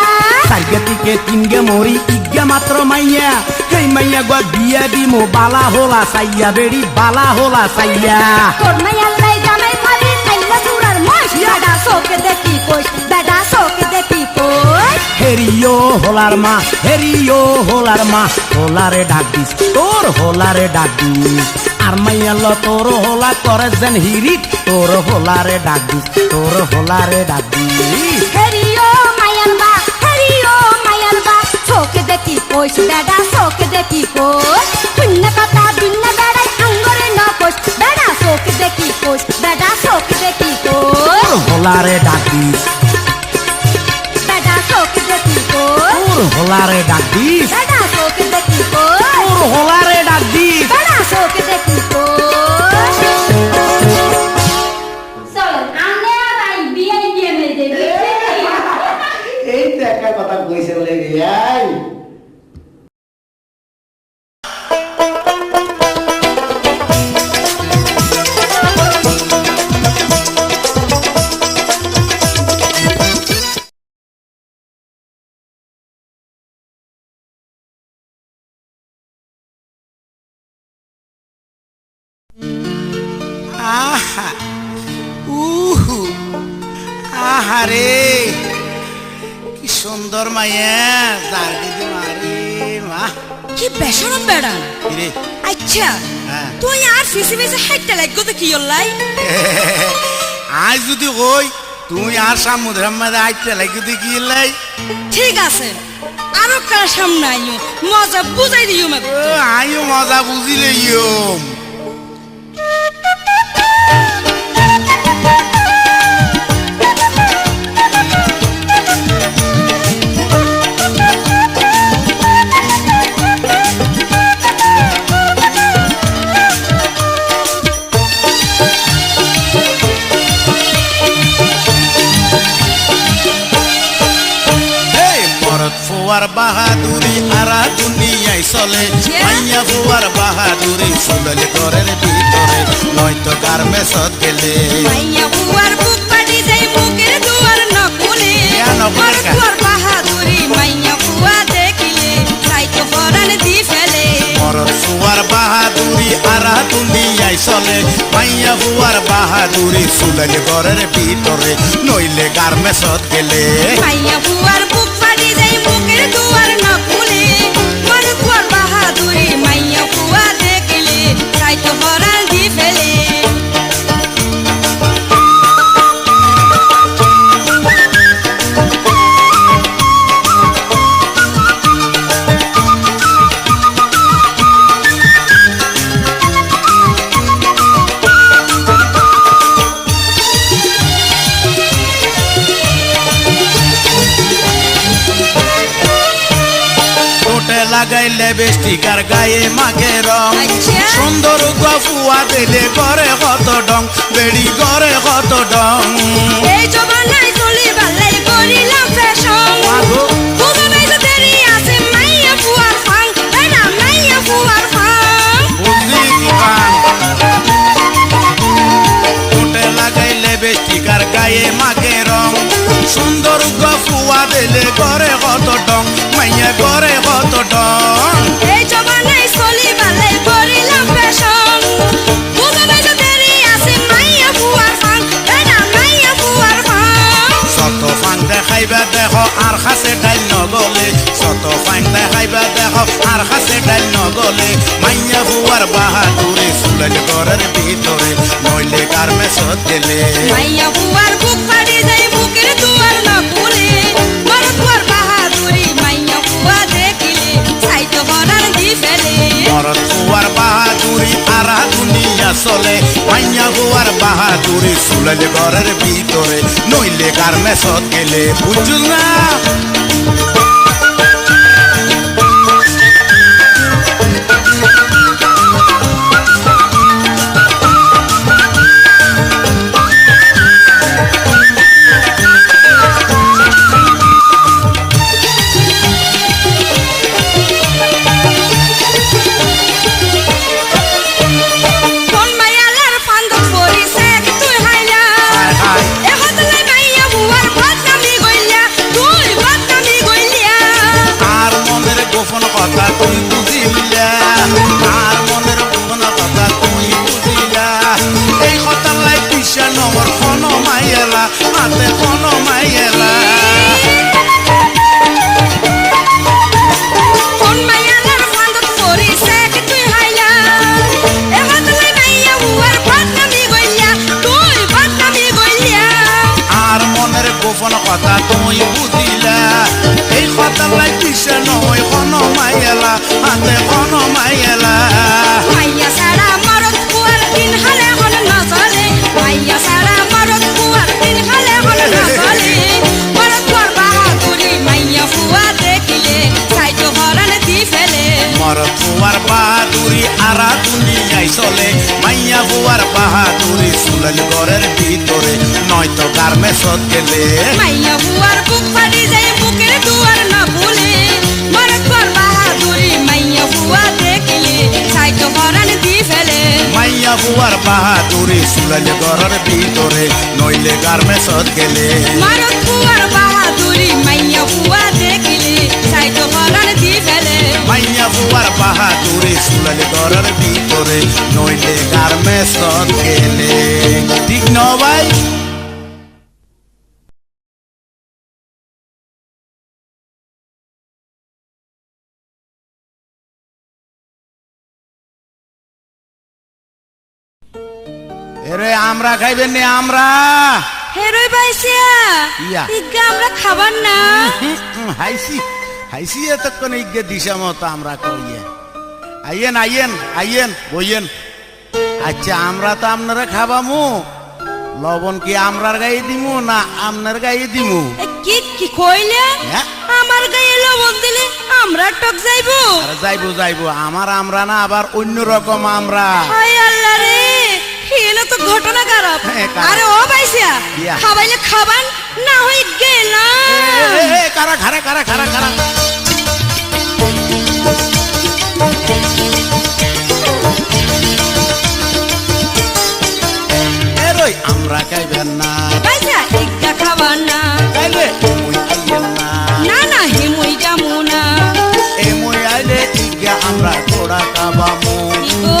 সাইগা থেকে তিনগে মরি ইজ্ঞা মাত্র মাইয়া এই মাইয়া গো বিয়া দিমু বালা হোলা চাইয়া বেড়ি বালা হোলা চাইয়া তোর মাইয়াল্লাই জামাই খালি খাইলা সুরার মাস বেডা সোকে দেখি কই বেডা সোকে দেখি কই হেরিও হোলার মা হেরিও হোলার মা হোলারে ডাক দিস তোর হোলারে ডাক দিস আর মাইয়াল তোর হোলা করে যেন হিরিক তোর হোলারে ডাক দিস তোর হোলারে ডাক দিস হেরিও মায়ান বা সোকে দেখি কই বেডা সোকে দেখি কই শূন্য কথা ভিন্ন বেড়াই আঙ্গরে ন কই বেডা সোকে দেখি কই বেডা সোকে দেখি কই তোর হোলারে ডাক দিস বেডা সোকে দেখি কই তোর হোলারে ডাক দিস বেডা সোকে দেখি কই তোর হোলারে ডাক দিস বেডা সোকে দেখি কই চল আনে আর আই বিয়ে গিয়ে মে দেবে এই তো একটা কথা কইছেন লেগে আই আহা উহু আহারে কি সুন্দর মাইয়া জার দিদি মারি মা কি বেশরম বেড়া রে আচ্ছা হ্যাঁ। তুই আর ফিসি ফিসি হাইটটা লাগতো তো কি হল্লাই আজ যদি কই তুই আর সমুদ্রের মধ্যে আইতে লাগি তুই কি লাই ঠিক আছে আরো কার সামনে আইও মজা বুঝাই দিও মে আইও মজা বুঝিলে ইয়ম ফুয়ার বাহাদুরি আরা দুনিয়ায় চলে মাইয়া ফুয়ার বাহাদুরি চলে ঘরের ভিতরে নয়তো গার্মেন্টসত গেলে মাইয়া বুয়ার বুক পাটি যাই বুকের দুয়ার না খুলে কেন আর বুকের বুয়ার বাহাদুরি মাইয়া বুয়া দেখিলে তাই তো ফরান দি ফেলে মরদ ফুয়ার বাহাদুরি আরা দুনিয়ায় চলে মাইয়া ফুয়ার বাহাদুরি চলে ঘরের ভিতরে নইলে গার্মেন্টসত গেলে মাইয়া বুয়ার বুক পাটি যাই বুকের দুয়ার না খুলে আর বুয়ার বাহাদুরি মাইয়া বুয়া দেখিলে তাই তো ফরান দি ফেলে লাগাইলে বেষ্টিক আর গায়ে মাকে রং আচ্ছা। সুন্দর গফুয়া দিলে করে কত ডং বেড়ি করে কত ডং এই জমানায় চলি বালাই করিলাম ফ্যাশন মাগো বুঝো নাই যে দেরি আছে মাইয়া বুয়ার ফাং এটা মাইয়া বুয়ার ফাং বুঝলি কি গান ঠোঁটে লাগাইলে বেষ্টিক আর গায়ে মাকে রং সুন্দর গফুয়া দিলে করে কত ডং মাইয়া করে কত ডং এই জমানায় চলি বালাই করিলাম ফ্যাশন বুঝো নাই যে দেরি আছে মাইয়া বুয়ার ফাং এটা মাইয়া বুয়ার ফাং শত ফাং দেখাইবা দেখো আর খাসে ডাইল নগলে শত ফাং দেখাইবা দেখো আর খাসে ডাইল নগলে মাইয়া বুয়ার বাহাদুরি চুলেল ঘরের ভিতরে নইলে গার্মেন্টসত গেলে মাইয়া বুয়ার বুক ফাড়ি যাই বুকের দুয়ার না খুলে মর বুয়ার বাহাদুরি মাইয়া বুয়া দেখিলে তাই তো ফরান দি ফেলে মরদ বুয়ার বাহাদুরি আরা দুনিয়া চলে মাইয়া বুয়ার বাহাদুরি চুলেল ঘরের ভিতরে নইলে গার্মেন্টসত গেলে বুঝছো না কথা তুই বুঝিলা এই কথা লাগিছে নয় কোন মাইলা হাতে কোন মাইলা মাইয়া সারা মরদ কুয়ার দিন হালে হল না চলে মাইয়া সারা মরদ কুয়ার দিন হালে হল না চলে মরদ কুয়ার বাহাদুরি মাইয়া ফুয়া দেখিলে সাইটো হরণ দি ফেলে মরদ বুয়ার বাহাদুরি আরা দুনিয়ায় চলে মাইয়া বুয়ার বাহাদুরি চুলেল ঘরের ভিতরে নয়তো গার্মেন্টসত গেলে মাইয়া ফুয়ার বুক ফাটি যায় বুকের দুয়ার না ভুলে মরদ কুয়ার বাহাদুরি মাইয়া ফুয়া দেখিলে সাইটো হরণ দি ফেলে মাইয়া বুয়ার বাহাদুরি চুলেল ঘরের ভিতরে নইলে গার্মেন্টসত গেলে মরদ কুয়ার বাহাদুরি মাইয়া ফুয়া দেখিলে সাইটো হরণ দি ফেলে মাইয়া বুয়ার বাহাদুরি চুলেল ঘরের ভিতরে নইলে গার্মেন্টসত গেলে ঠিক ন ভাই এরে আমরা খাইবেন নি আমরা হেরোই বাইসিয়া ইয়া। ইগা আমরা খাবার না হাইসি হাইসি এতক্ষণ ইগে দিশা মতো আমরা কইয়ে আইয়েন আইয়েন আইয়েন বইয়েন আচ্ছা আমরা তো আপনারা খাবামু লবণ কি আমরার গায়ে দিমু না আপনার গায়ে দিমু এ কি কি কইলে হ্যাঁ? আমার গায়ে লবণ দিলে আমরা টক যাইবো আরে যাইবো যাইবো আমার আমরা না আবার অন্য রকম আমরা হায় আল্লাহ রে এলো তো ঘটনা খারাপ হ্যাঁ, খারাপ। আরে ও বাইসিয়া ইয়া। খাবাইলে খাবান না হই গেলাম কারা খারা খারা খারা খারা এরই আমরা খাইবেন না বাইসিয়া ইগা খাবার না তাইলে মুই আইয়েন না না না হিমুই যামু না এ মুই আইলে ইগে আমরা ঘোড়া খাবামু ইগো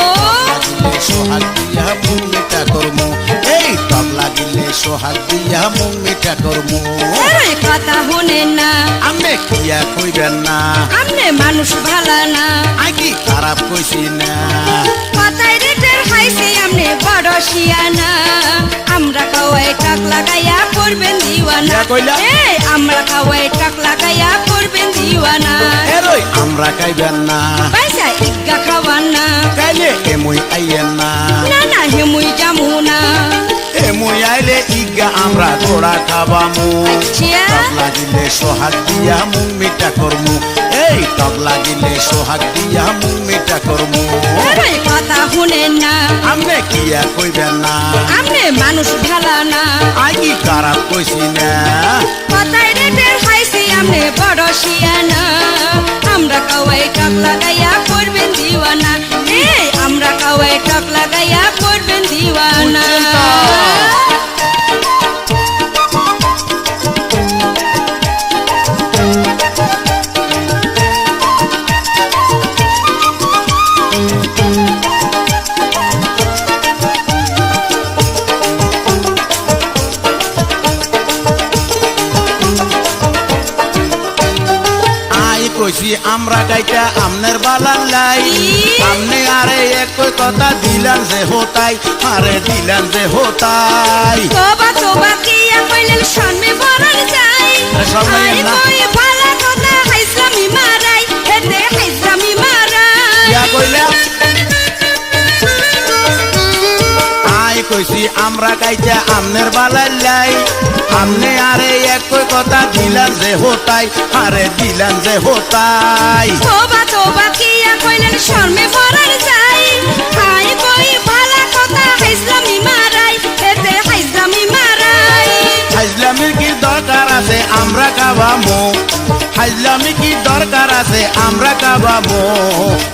সোহাগ দিয়া মুখ মিঠা করমু এই টক লাগিলে সোহাগ দিয়া মুখ মিঠা করমু এরই কথা শুনেন না আমনে কিয়া কইবেন না আমনে মানুষ ভালা না আই কি খারাপ কইছি না কথায় রেটের খাইছে আমনে বড় শিয়ানা আমরা খাওয়াই টাক লাগাইয়া করবেন দিওয়ানা ইয়া কইলা? এই আমরা খাওয়াই টাক লাগাইয়া করবেন দিওয়ানা এরই আমরা খাইবেন না পয়সা ইগা খাওয়ান না কাইলে এ মুই আইয়েন না না না হেমুই যামু না এ মুই আইলে ইগা আমরা ঘোড়া খাবামু আচ্ছা। টক লাগিলে সোহাগ দিয়া মুখ মিঠা করমু এই টক লাগিলে সোহাগ দিয়া মুখ মিঠা করমু এরই কথা শুনেন না আমনে কিয়া কইবেন না আমনে মানুষ ভালা না আই কি খারাপ কইছি না কথায় রেটের খাইছে আমনে বড় শিয়ানা আমরা খাওয়াই টাক লাগাইয়া করবেন দিওয়ানা এই আমরা খাওয়াই টাক লাগাইয়া করবেন দিওয়ানা আই কইছি আমরা গাইটা আমনের বালান লাই আমনে আরে একই কথা দিলাম যে হোতাই আরে দিলাম যে হোতাই তোবা তোবা কিয়া কইলেন শর্মে বরণ যাই আরে শর্মাইয়েন না। আই কই ভালা কথা হাইসলামি মারাই হেতে হাইসলামি মারাই কিয়া কইলা আই কইছি আমরা গাইটা আমনের বালান লাই আমনে আরে একই কথা দিলাম যে হোতাই আরে দিলাম যে হোতাই তোবা তোবা কিয়া কইলেন শর্মে বরণ যাই আই কই ভালা কথা হাইসলামি মারাই হেতে হাইসলামি মারাই হাজলামির কি দরকার আছে আমরা খাবামো হাজলামি কি দরকার আছে আমরা খাবামো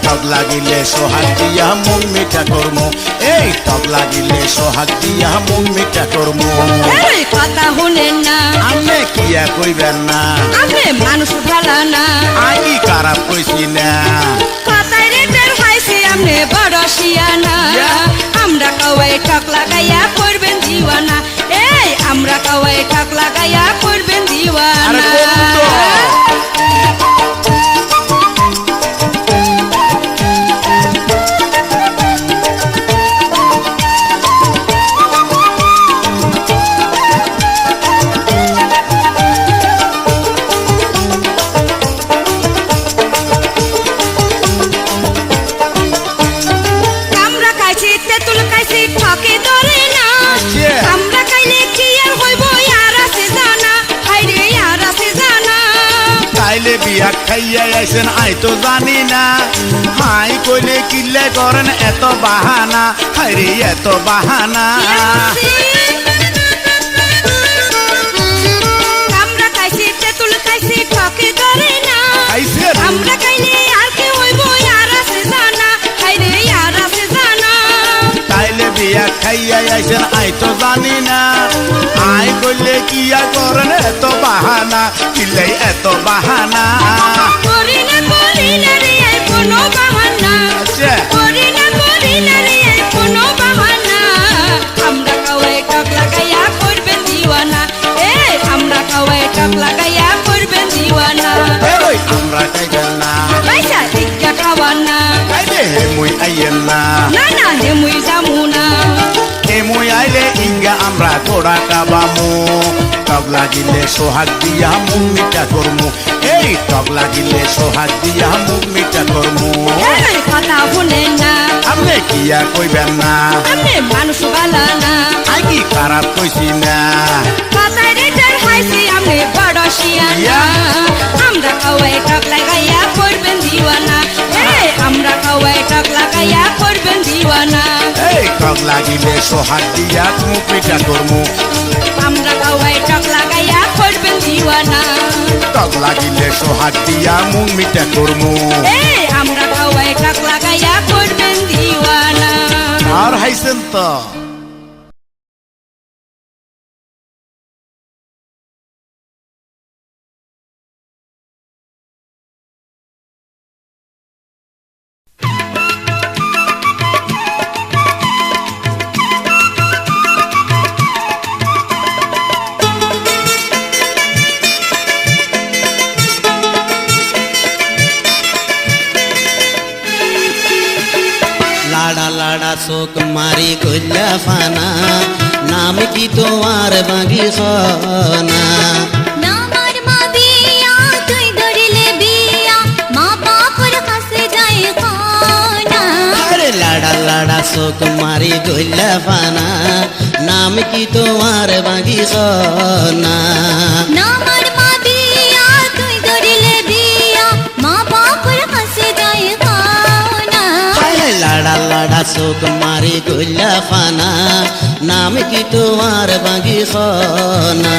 টক লাগিলে সোহাগ দিয়া মুখ মিঠা করমু এই টক লাগিলে সোহাগ দিয়া মুখ মিঠা করমু এরই কথা শুনেন না আমনে কিয়া কইবেন না আমনে মানুষ ভালা না আই কি খারাপ কইছি না কথায় রেটের খাইছে আমনে বড় শিয়ানা আমরা কাওয়াই টাক লাগাইয়া করবেন দিওয়ানা এই আমরা কাওয়াই টাক লাগাইয়া করবেন আরে দিওয়ানা করুন তো। বিয়া খাইয়া আইছেন আই তো জানি না হাই কইলে কিল্লে করেন এত বাহানা হাইরে এত বাহানা আমরা খাইছি তেঁতুল খাইছি ঠকে করে না খাইছেন আমরা খাইলে আর কি হইব আর আছে জানা খাইলে আর আছে জানা তাইলে বিয়া খাইয়া আইছেন আই তো জানি না আই কইলে কিয়া করেন এত বাহানা কিল্লে এত বাহানা করিলে রে এই কোনো বাহানা আচ্ছা করিলে রে এই কোনো বাহানা আমরা খাওয়াই টক লাগাইয়া করবেন দিওয়ানা আমরা খাওয়াই টক লাগাইয়া করবেন দিওয়ানা ওই আমরা খাইবেন না পয়সা টিকা খাওয়ানা খাইলে হেমুই আইয়েন না না না হে মুই যামু না হেমুই আইলে ইঙ্গা আমরা গোড়া কাবামু টক লাগিলে সোহাগ দিয়া মুখ মিঠা করমু এই টক লাগিলে সোহাগ দিয়া মুখ মিঠা করমু এই কথা শুনেন না আপনি কিয়া কইবেন না আপনি মানুষ বালা না আই কি খারাপ কইছি না কথায় রেটার হাইছি আমি বড় শিয়ানা আমরা খাওয়াই টক লাগাইয়া করবেন দিওয়ানা আমরা খাওয়াই টক লাগাইয়া করবেন দিওয়ানা এই টক লাগিলে সোহাগ দিয়া মুখ মিঠা করমু আমরা খাওয়াই টক লাগাইয়া করবেন দিওয়ানা টক লাগিলে সোহাগ দিয়া মুখ মিঠা করমু আমরা খাওয়াই টক লাগাইয়া করবেন দিওয়ানা আর হাইছেন তো লাড়া লাড়া চোখ মারি কইলা ফানা নাম কি তোমার বাগিচনা নামার মা বিয়া তুই ধরিলে বিয়া মা বাপর কাছে যাই কোনা আরে লাড়া লাড়া চোখ মারি কইলা ফানা নাম কি তোমার বাগিচনা নামার মা বিয়া তুই ধরিলে বিয়া মা বাপর কাছে যাই কোনা আরে লাড়া লাড়া চোখ মারি কইলা ফানা নাম কি তোমার বাগিচনা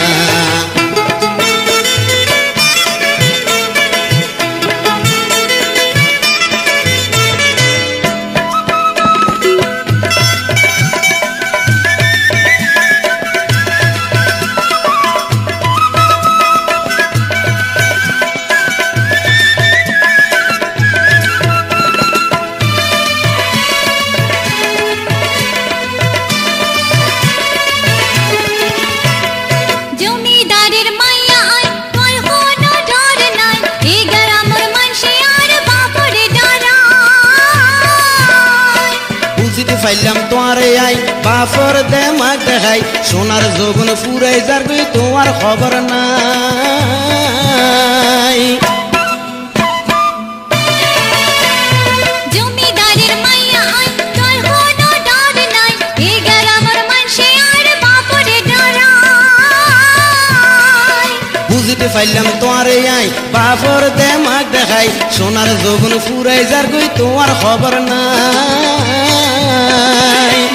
জমিদারের মাইয়া আয় তোর কোনো ডর নাই এই গ্রামের মানুষে আর বাপরে ডরায় বুঝিতে পাইলাম তোমারে আই বাপর দে মাগ দেখাই সোনার যোগন ফুরাই যার গই তোমার খবর নাই জমিদারের মাইয়া আয় তোর কোনো ডর নাই এই গ্রামের মানুষে আর বাপরে ডরায় বুঝিতে পাইলাম তোমারে আই বাপর দে মাগ দেখাই সোনার যোগন ফুরাই যার গই তোমার খবর নাই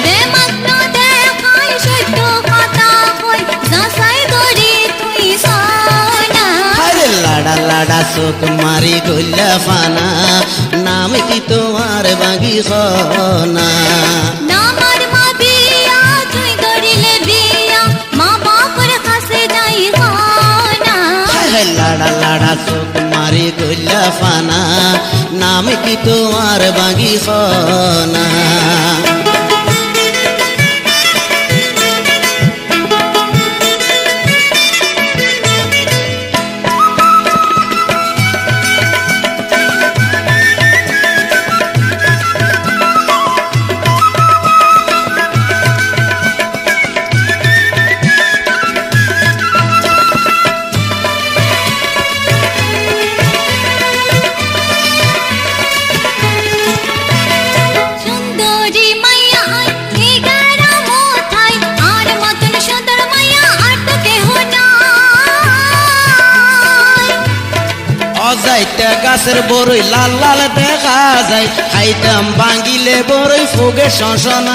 বেমাত্র দেখাই সত্য কথা কই যাচাই করি তুই সোনা আরে লাড়া লাড়া চোখ মারি গইলা ফানা নাম কি তোমার বাগিচনা নামার মা বিয়া তুই ধরিলে বিয়া মা বাপর কাছে যাই কোনা লাড়া লাড়া চোখ মারি গইলা ফানা নাম কি তোমার বাগিচনা সুন্দরী মাইয়া গাছের বড়ই লাল লাল দেখা যায় খাইতাম ভাঙ্গিলে বড়ই ফোগে শশনাই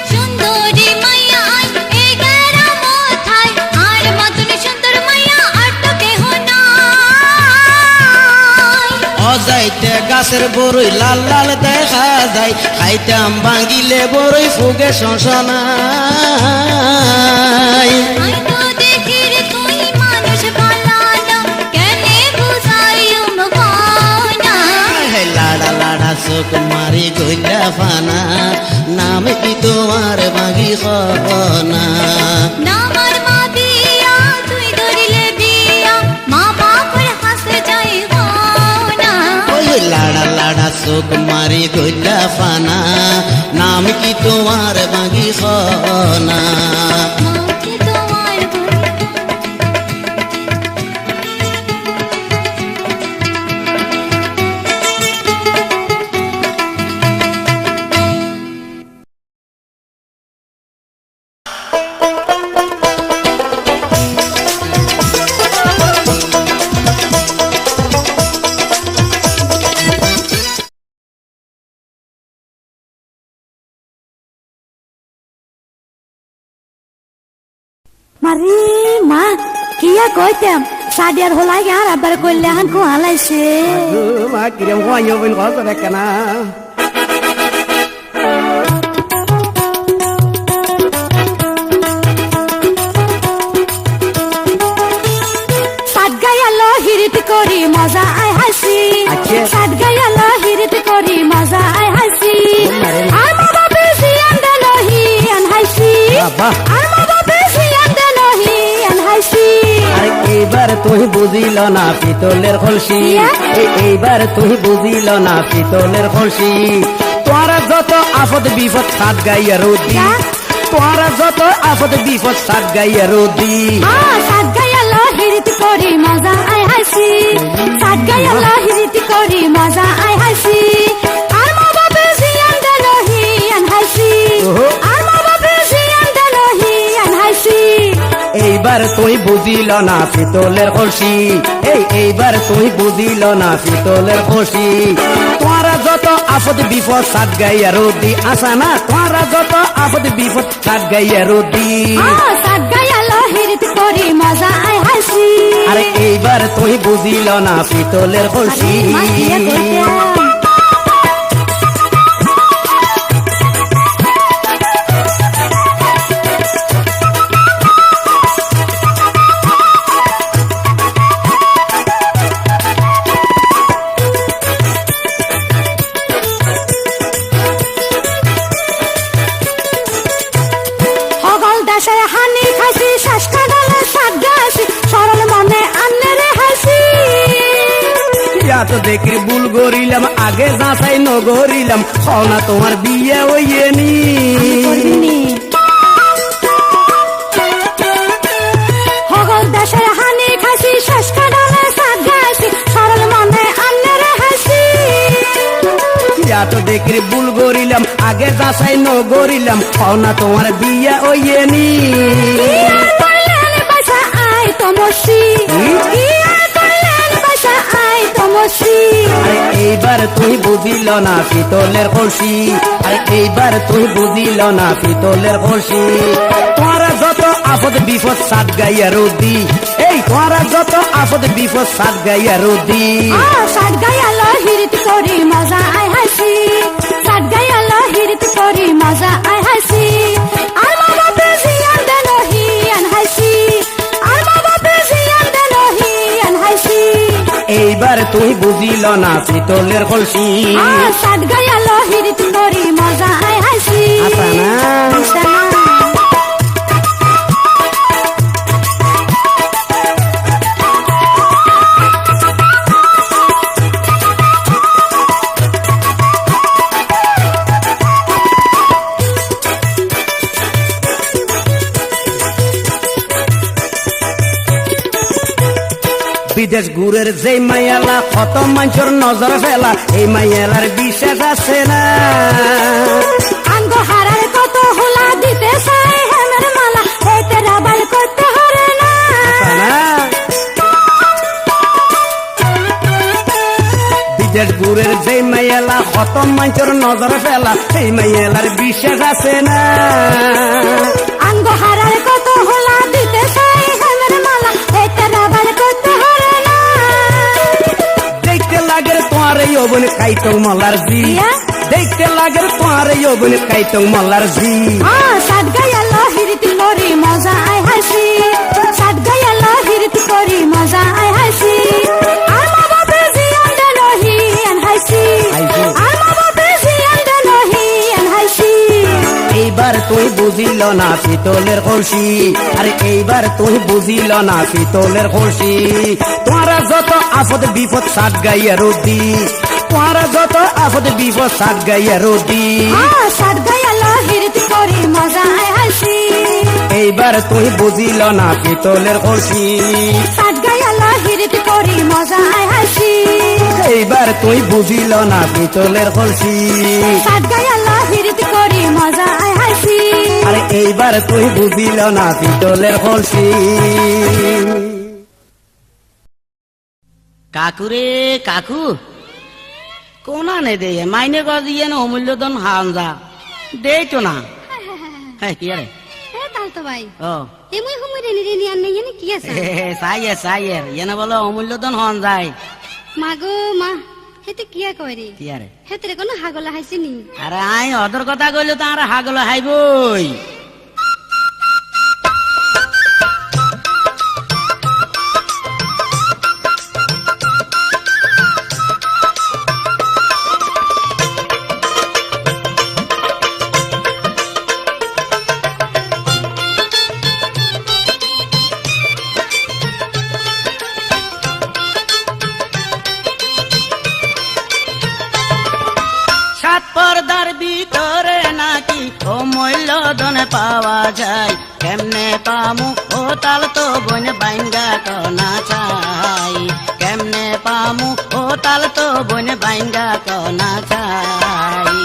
সুন্দরী মাইয়া এ গেরা মাথায় আর মতন সুন্দর মাইয়া আর তো কেহ নাই অজাইতে গাছের বড়ই লাল লাল দেখা যায় খাইতাম ভাঙ্গিলে বড়ই ফোগে শশনাই আই তো দেখি রে তুই মানুষ ভালা না কেনে বুঝাইও মগানা লাড়া লাড়া চোখ মারি গইলা ফানা নাম কি তোমার ভাঙি খনা নামার মা দিয়া তুই ধরিলে বিয়া মা বাপর হাসে যাই না ওই লাড়া লাড়া চোখ মারি গইলা ফানা নাম কি তোমার ভাঙি খনা মাকে তোমার মারি মা কিয়া কইতাম সাদিয়ার হলাই আর আবার কইলে হান কো হালাইছে মা কিরম হইও বিন কত দেখনা সাত গায়ালো হিরিত করি মজা আই হাসি আচ্ছা। সাত গায়ালো হিরিত করি মজা আই হাসি মারে। আর মা বাপে সিয়ান দেনহি আন হাসি বাবা। আর মা বাপে সিয়ান দেনহি আন হাসি আরে এইবার তুই বুঝিল না পিতলের কলসি ইয়া? এইবার তুই বুঝিল না পিতলের কলসি তোরা যত আফত বিপদ সাত গাইয়া রোদি ইয়া? তোরা যত আফত বিপদ সাত গাইয়া রোদি সাত গায়ালো হিরিত করি মজা আই হাসি সাত গায়ালো হিরিত করি মজা আই হাসি আর মা বাপে সিয়ান দেনহি আন হাসি ওহো। আর মা বাপে সিয়ান দেনহি আন হাসি এইবার তুই বুঝিল না পিতলের কলসি এইবার তুই বুঝিল না পিতলের কলসি তোরা যত আফত বিপদ সাত গাইয়া রোদি আসা না তোরা যত আফত বিপদ সাত গাইয়া রোদি সাত গায়ালো হিরিত করি মজা আই হাসি আরে এইবার তুই বুঝিল না পিতলের কলসি মা কিয়া কইতাম হগল দাসের হানি খাসি শ্বাস কাটালে সাত গাছি সরল মনে আন্নে রে হাসি ইয়া তো দেখি ভুল গরিলাম আগে যাচাই নগরিলাম না তোমার বিয়ে হইয়ে নি হগল দাসের হানি খাসি শ্বাস কাটালে সাত গাছি সরল মনে আন্নে রে হাসি ইয়া তো দেখি ভুল গরিলাম আগে যাচাই নগরিলাম না তোমার বিয়ে হইয়ে নি ইয়ার করলেন বাসা আই তমসি ইয়ার করলেন বাসা আই তমসি আরে এইবার তুই বুঝিল না পিতলের কলসি আরে এইবার তুই বুঝিল না পিতলের কলসি তোরা যত আফত বিপদ সাত গাইয়া রোদি তোরা যত আফত বিপদ সাত গাইয়া রোদি সাত গায়ালো হিরিত করি মজা আই হাসি সাত গায়ালো হিরিত করি মজা আই হাসি আর মা বাপে সিয়ান দেনহি আন হাসি আর মা বাপে সিয়ান দেনহি আন হাসি এইবার তুই বুঝিল না পিতলের কলসি সাত গায়ালো হিরিত করি মজা আই হাসি আসা না? আসা না? বিদেশ গুরের যে মায়ালা কত মানুষের নজর ফেলা এই মায়ালার বিশেষ আছে না আঙ্গ হারার কত হুলা দিতে চাই হেমের মালা এতে রাবার করতে বিদেশ ঘুরের যে মাইয়েলা কত মানুষের নজর ফেলা সেই মাইয়েলার বিশ্বাস আছে না আঙ্গ হারার কত হলা দিতে চাই হেমের মালা এটা রাবার করতে হরে না দেখতে লাগে তোমার এই অবন কাইতং মলার জি দেখতে লাগে তোমার এই অবন কাইতং মলার জি সাত গায়াল হিরিত করি মজা আয় হাসি সাত গায়াল হিরিত করি মজা আয় হাসি আর মা বাপে জিয়ান দে নহি আন হাসি আর মা বাপে জিয়ান দে নহি আন হাসি এইবার তুই বুঝিল না পিতলের কলসি আরে এইবার তুই বুঝিল না পিতলের কলসি তোমারা যত আফদ বিপদ সাত গাইয়া রোদি তোমারা যত আফদ বিপদ সাত গাইয়া রোদি সাত গায়াল হিরিত করি মজা আয় হাসি এইবার তুই বুঝিল না পিতলের কলসি সাত গায়াল হিরিত করি মজা আয় হাসি এইবার তুই বুঝিল না পিতলের কলসি সাত গায়াল হিরিত করি মজা আয় হাসি আরে এইবার তুই বুঝিল না পিতলের কলসি কাকুরে কাকু কোনা নে দে মাইনে গজ ইয়ে না অমূল্যধন হানজা দেই তো না হ্যাঁ কি আরে তালতো ভাই ও এমই হুমই রেনি রেনি আর নেই কি আছে সাইয়ের ইয়ে বলো অমূল্যধন হন যায় মাগো মা হেতে কিয়া কইরে কি আরে হেতে কোনো হাগলা হাইছিনি আরে আই অদর কথা কইলে তো আর হাগল হাইবই পর্দার ভিতরে নাকি অমূল্যধন পাওয়া যায় কেমনে পামু ও তাল তো বন বাইঙ্গা কনা চাই কেমনে পামু ও তাল তো বন বাইঙ্গা কনা চাই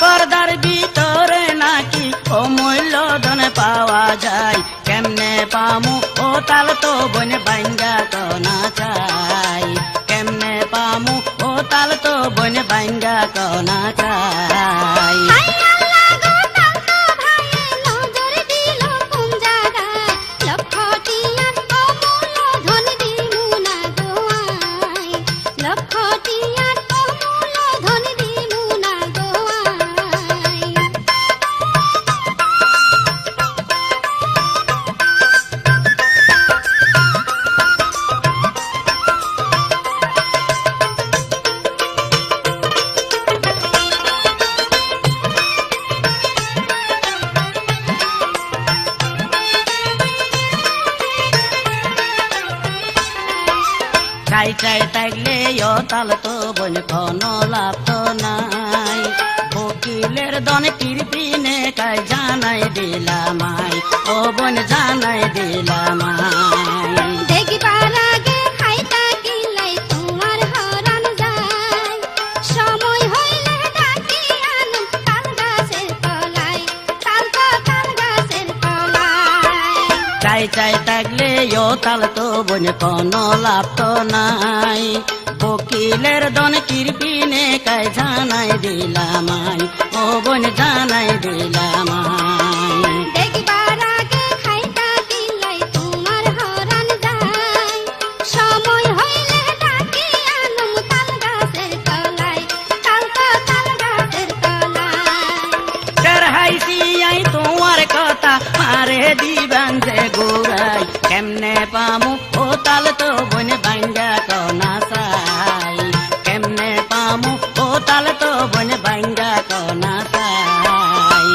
পর্দার ভিতরে নাকি অমূল্যধন পাওয়া যায় কেমনে পামু ও তাল তো বন বাইঙ্গা কনা চাই কেমনে পামু ও তাল তো বন বাইঙ্গা কনা চাই চাই চাই থাকলে ও তাল তো বন কোনো লাভ তো নাই বকিলের দন কিরপিনে কাই জানাই দিলামাই ও বন জানাই দিলামাই দেখবার আগে খাইতা কিলাই তোমার হরান যায় সময় হইলে ডাকি আনম তাল গাছের তলায় তাল গাছের তলায় চাই চাই থাকলে ও তাল তো বন কোনো লাভ তো নাই বকিলের দন কিরপিনে কাই জানাই দিলামাই ও বন জানাই দিলামাই দেখবার আগে খাইতা কিলাই তোমার হরান যায় সময় হইলে ডাকি আনম তাল গাছের তলায় তাল গাছের তলায় হাইছি আই তোমার কথা মারে দিবান যে গোড়াই কেমনে পামু ও তাল তো বন বাইঙ্গা কনা চাই কেমনে পামু ও তাল তো বন বাইঙ্গা কনা চাই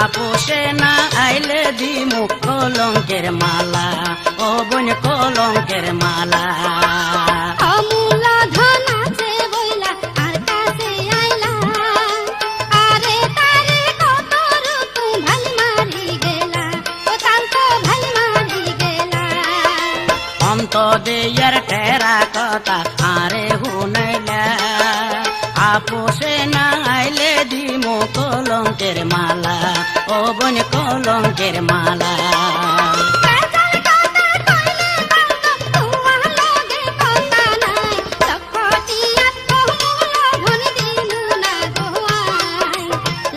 আপোষে না আইলে দিমু কলঙ্কের মালা ও বোন কলঙ্কের মালা অমূল্য ধন আছে বইলা আর কাছে আইলা আরে তারে কত রূপ ভাল মারি গেলা ও তান্ত ভাল মারি গেলা অন্ত দেয়ার টেরা কথা আরে হুনাইলা আপোষে না আইলে দিমু কলঙ্কের মালা ও বোন কলঙ্কের মালা কাজল কথা কইলে বাঙ্গ তোমার লগে কথা নাই লক্ষটিয়া অমূল্য ধন দিনু না গোয়াই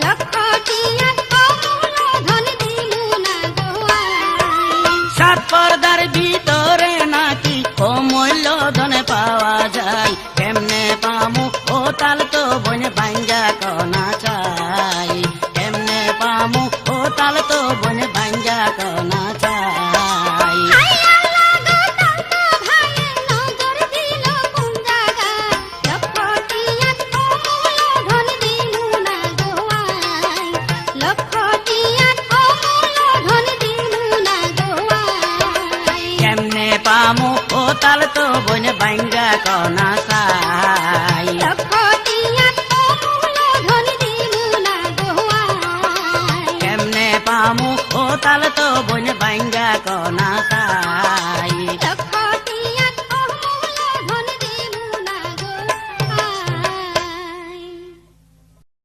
লক্ষটিয়া অমূল্য ধন দিনু না গোয়াই সাত পর্দার ভিতরে নাকি অমূল্য ধন পাওয়া যায় কেমনে পামু ও তাল তো বোন ভাঙ্গা কনা চাই কেমনে পামু ও তাল তো বোন ভাঙ্গা কনা চাই হাইয়া লাগো তান্ত ভাইয়ের নজর দিল কোন জায়গায় লক্ষটিয়া অমূল্য ধন দিনু না গোয়াই লক্ষটিয়া অমূল্য ধন দিনু না গোয়াই কেমনে পামু ও তাল তো বোন ভাঙ্গা কনা চাই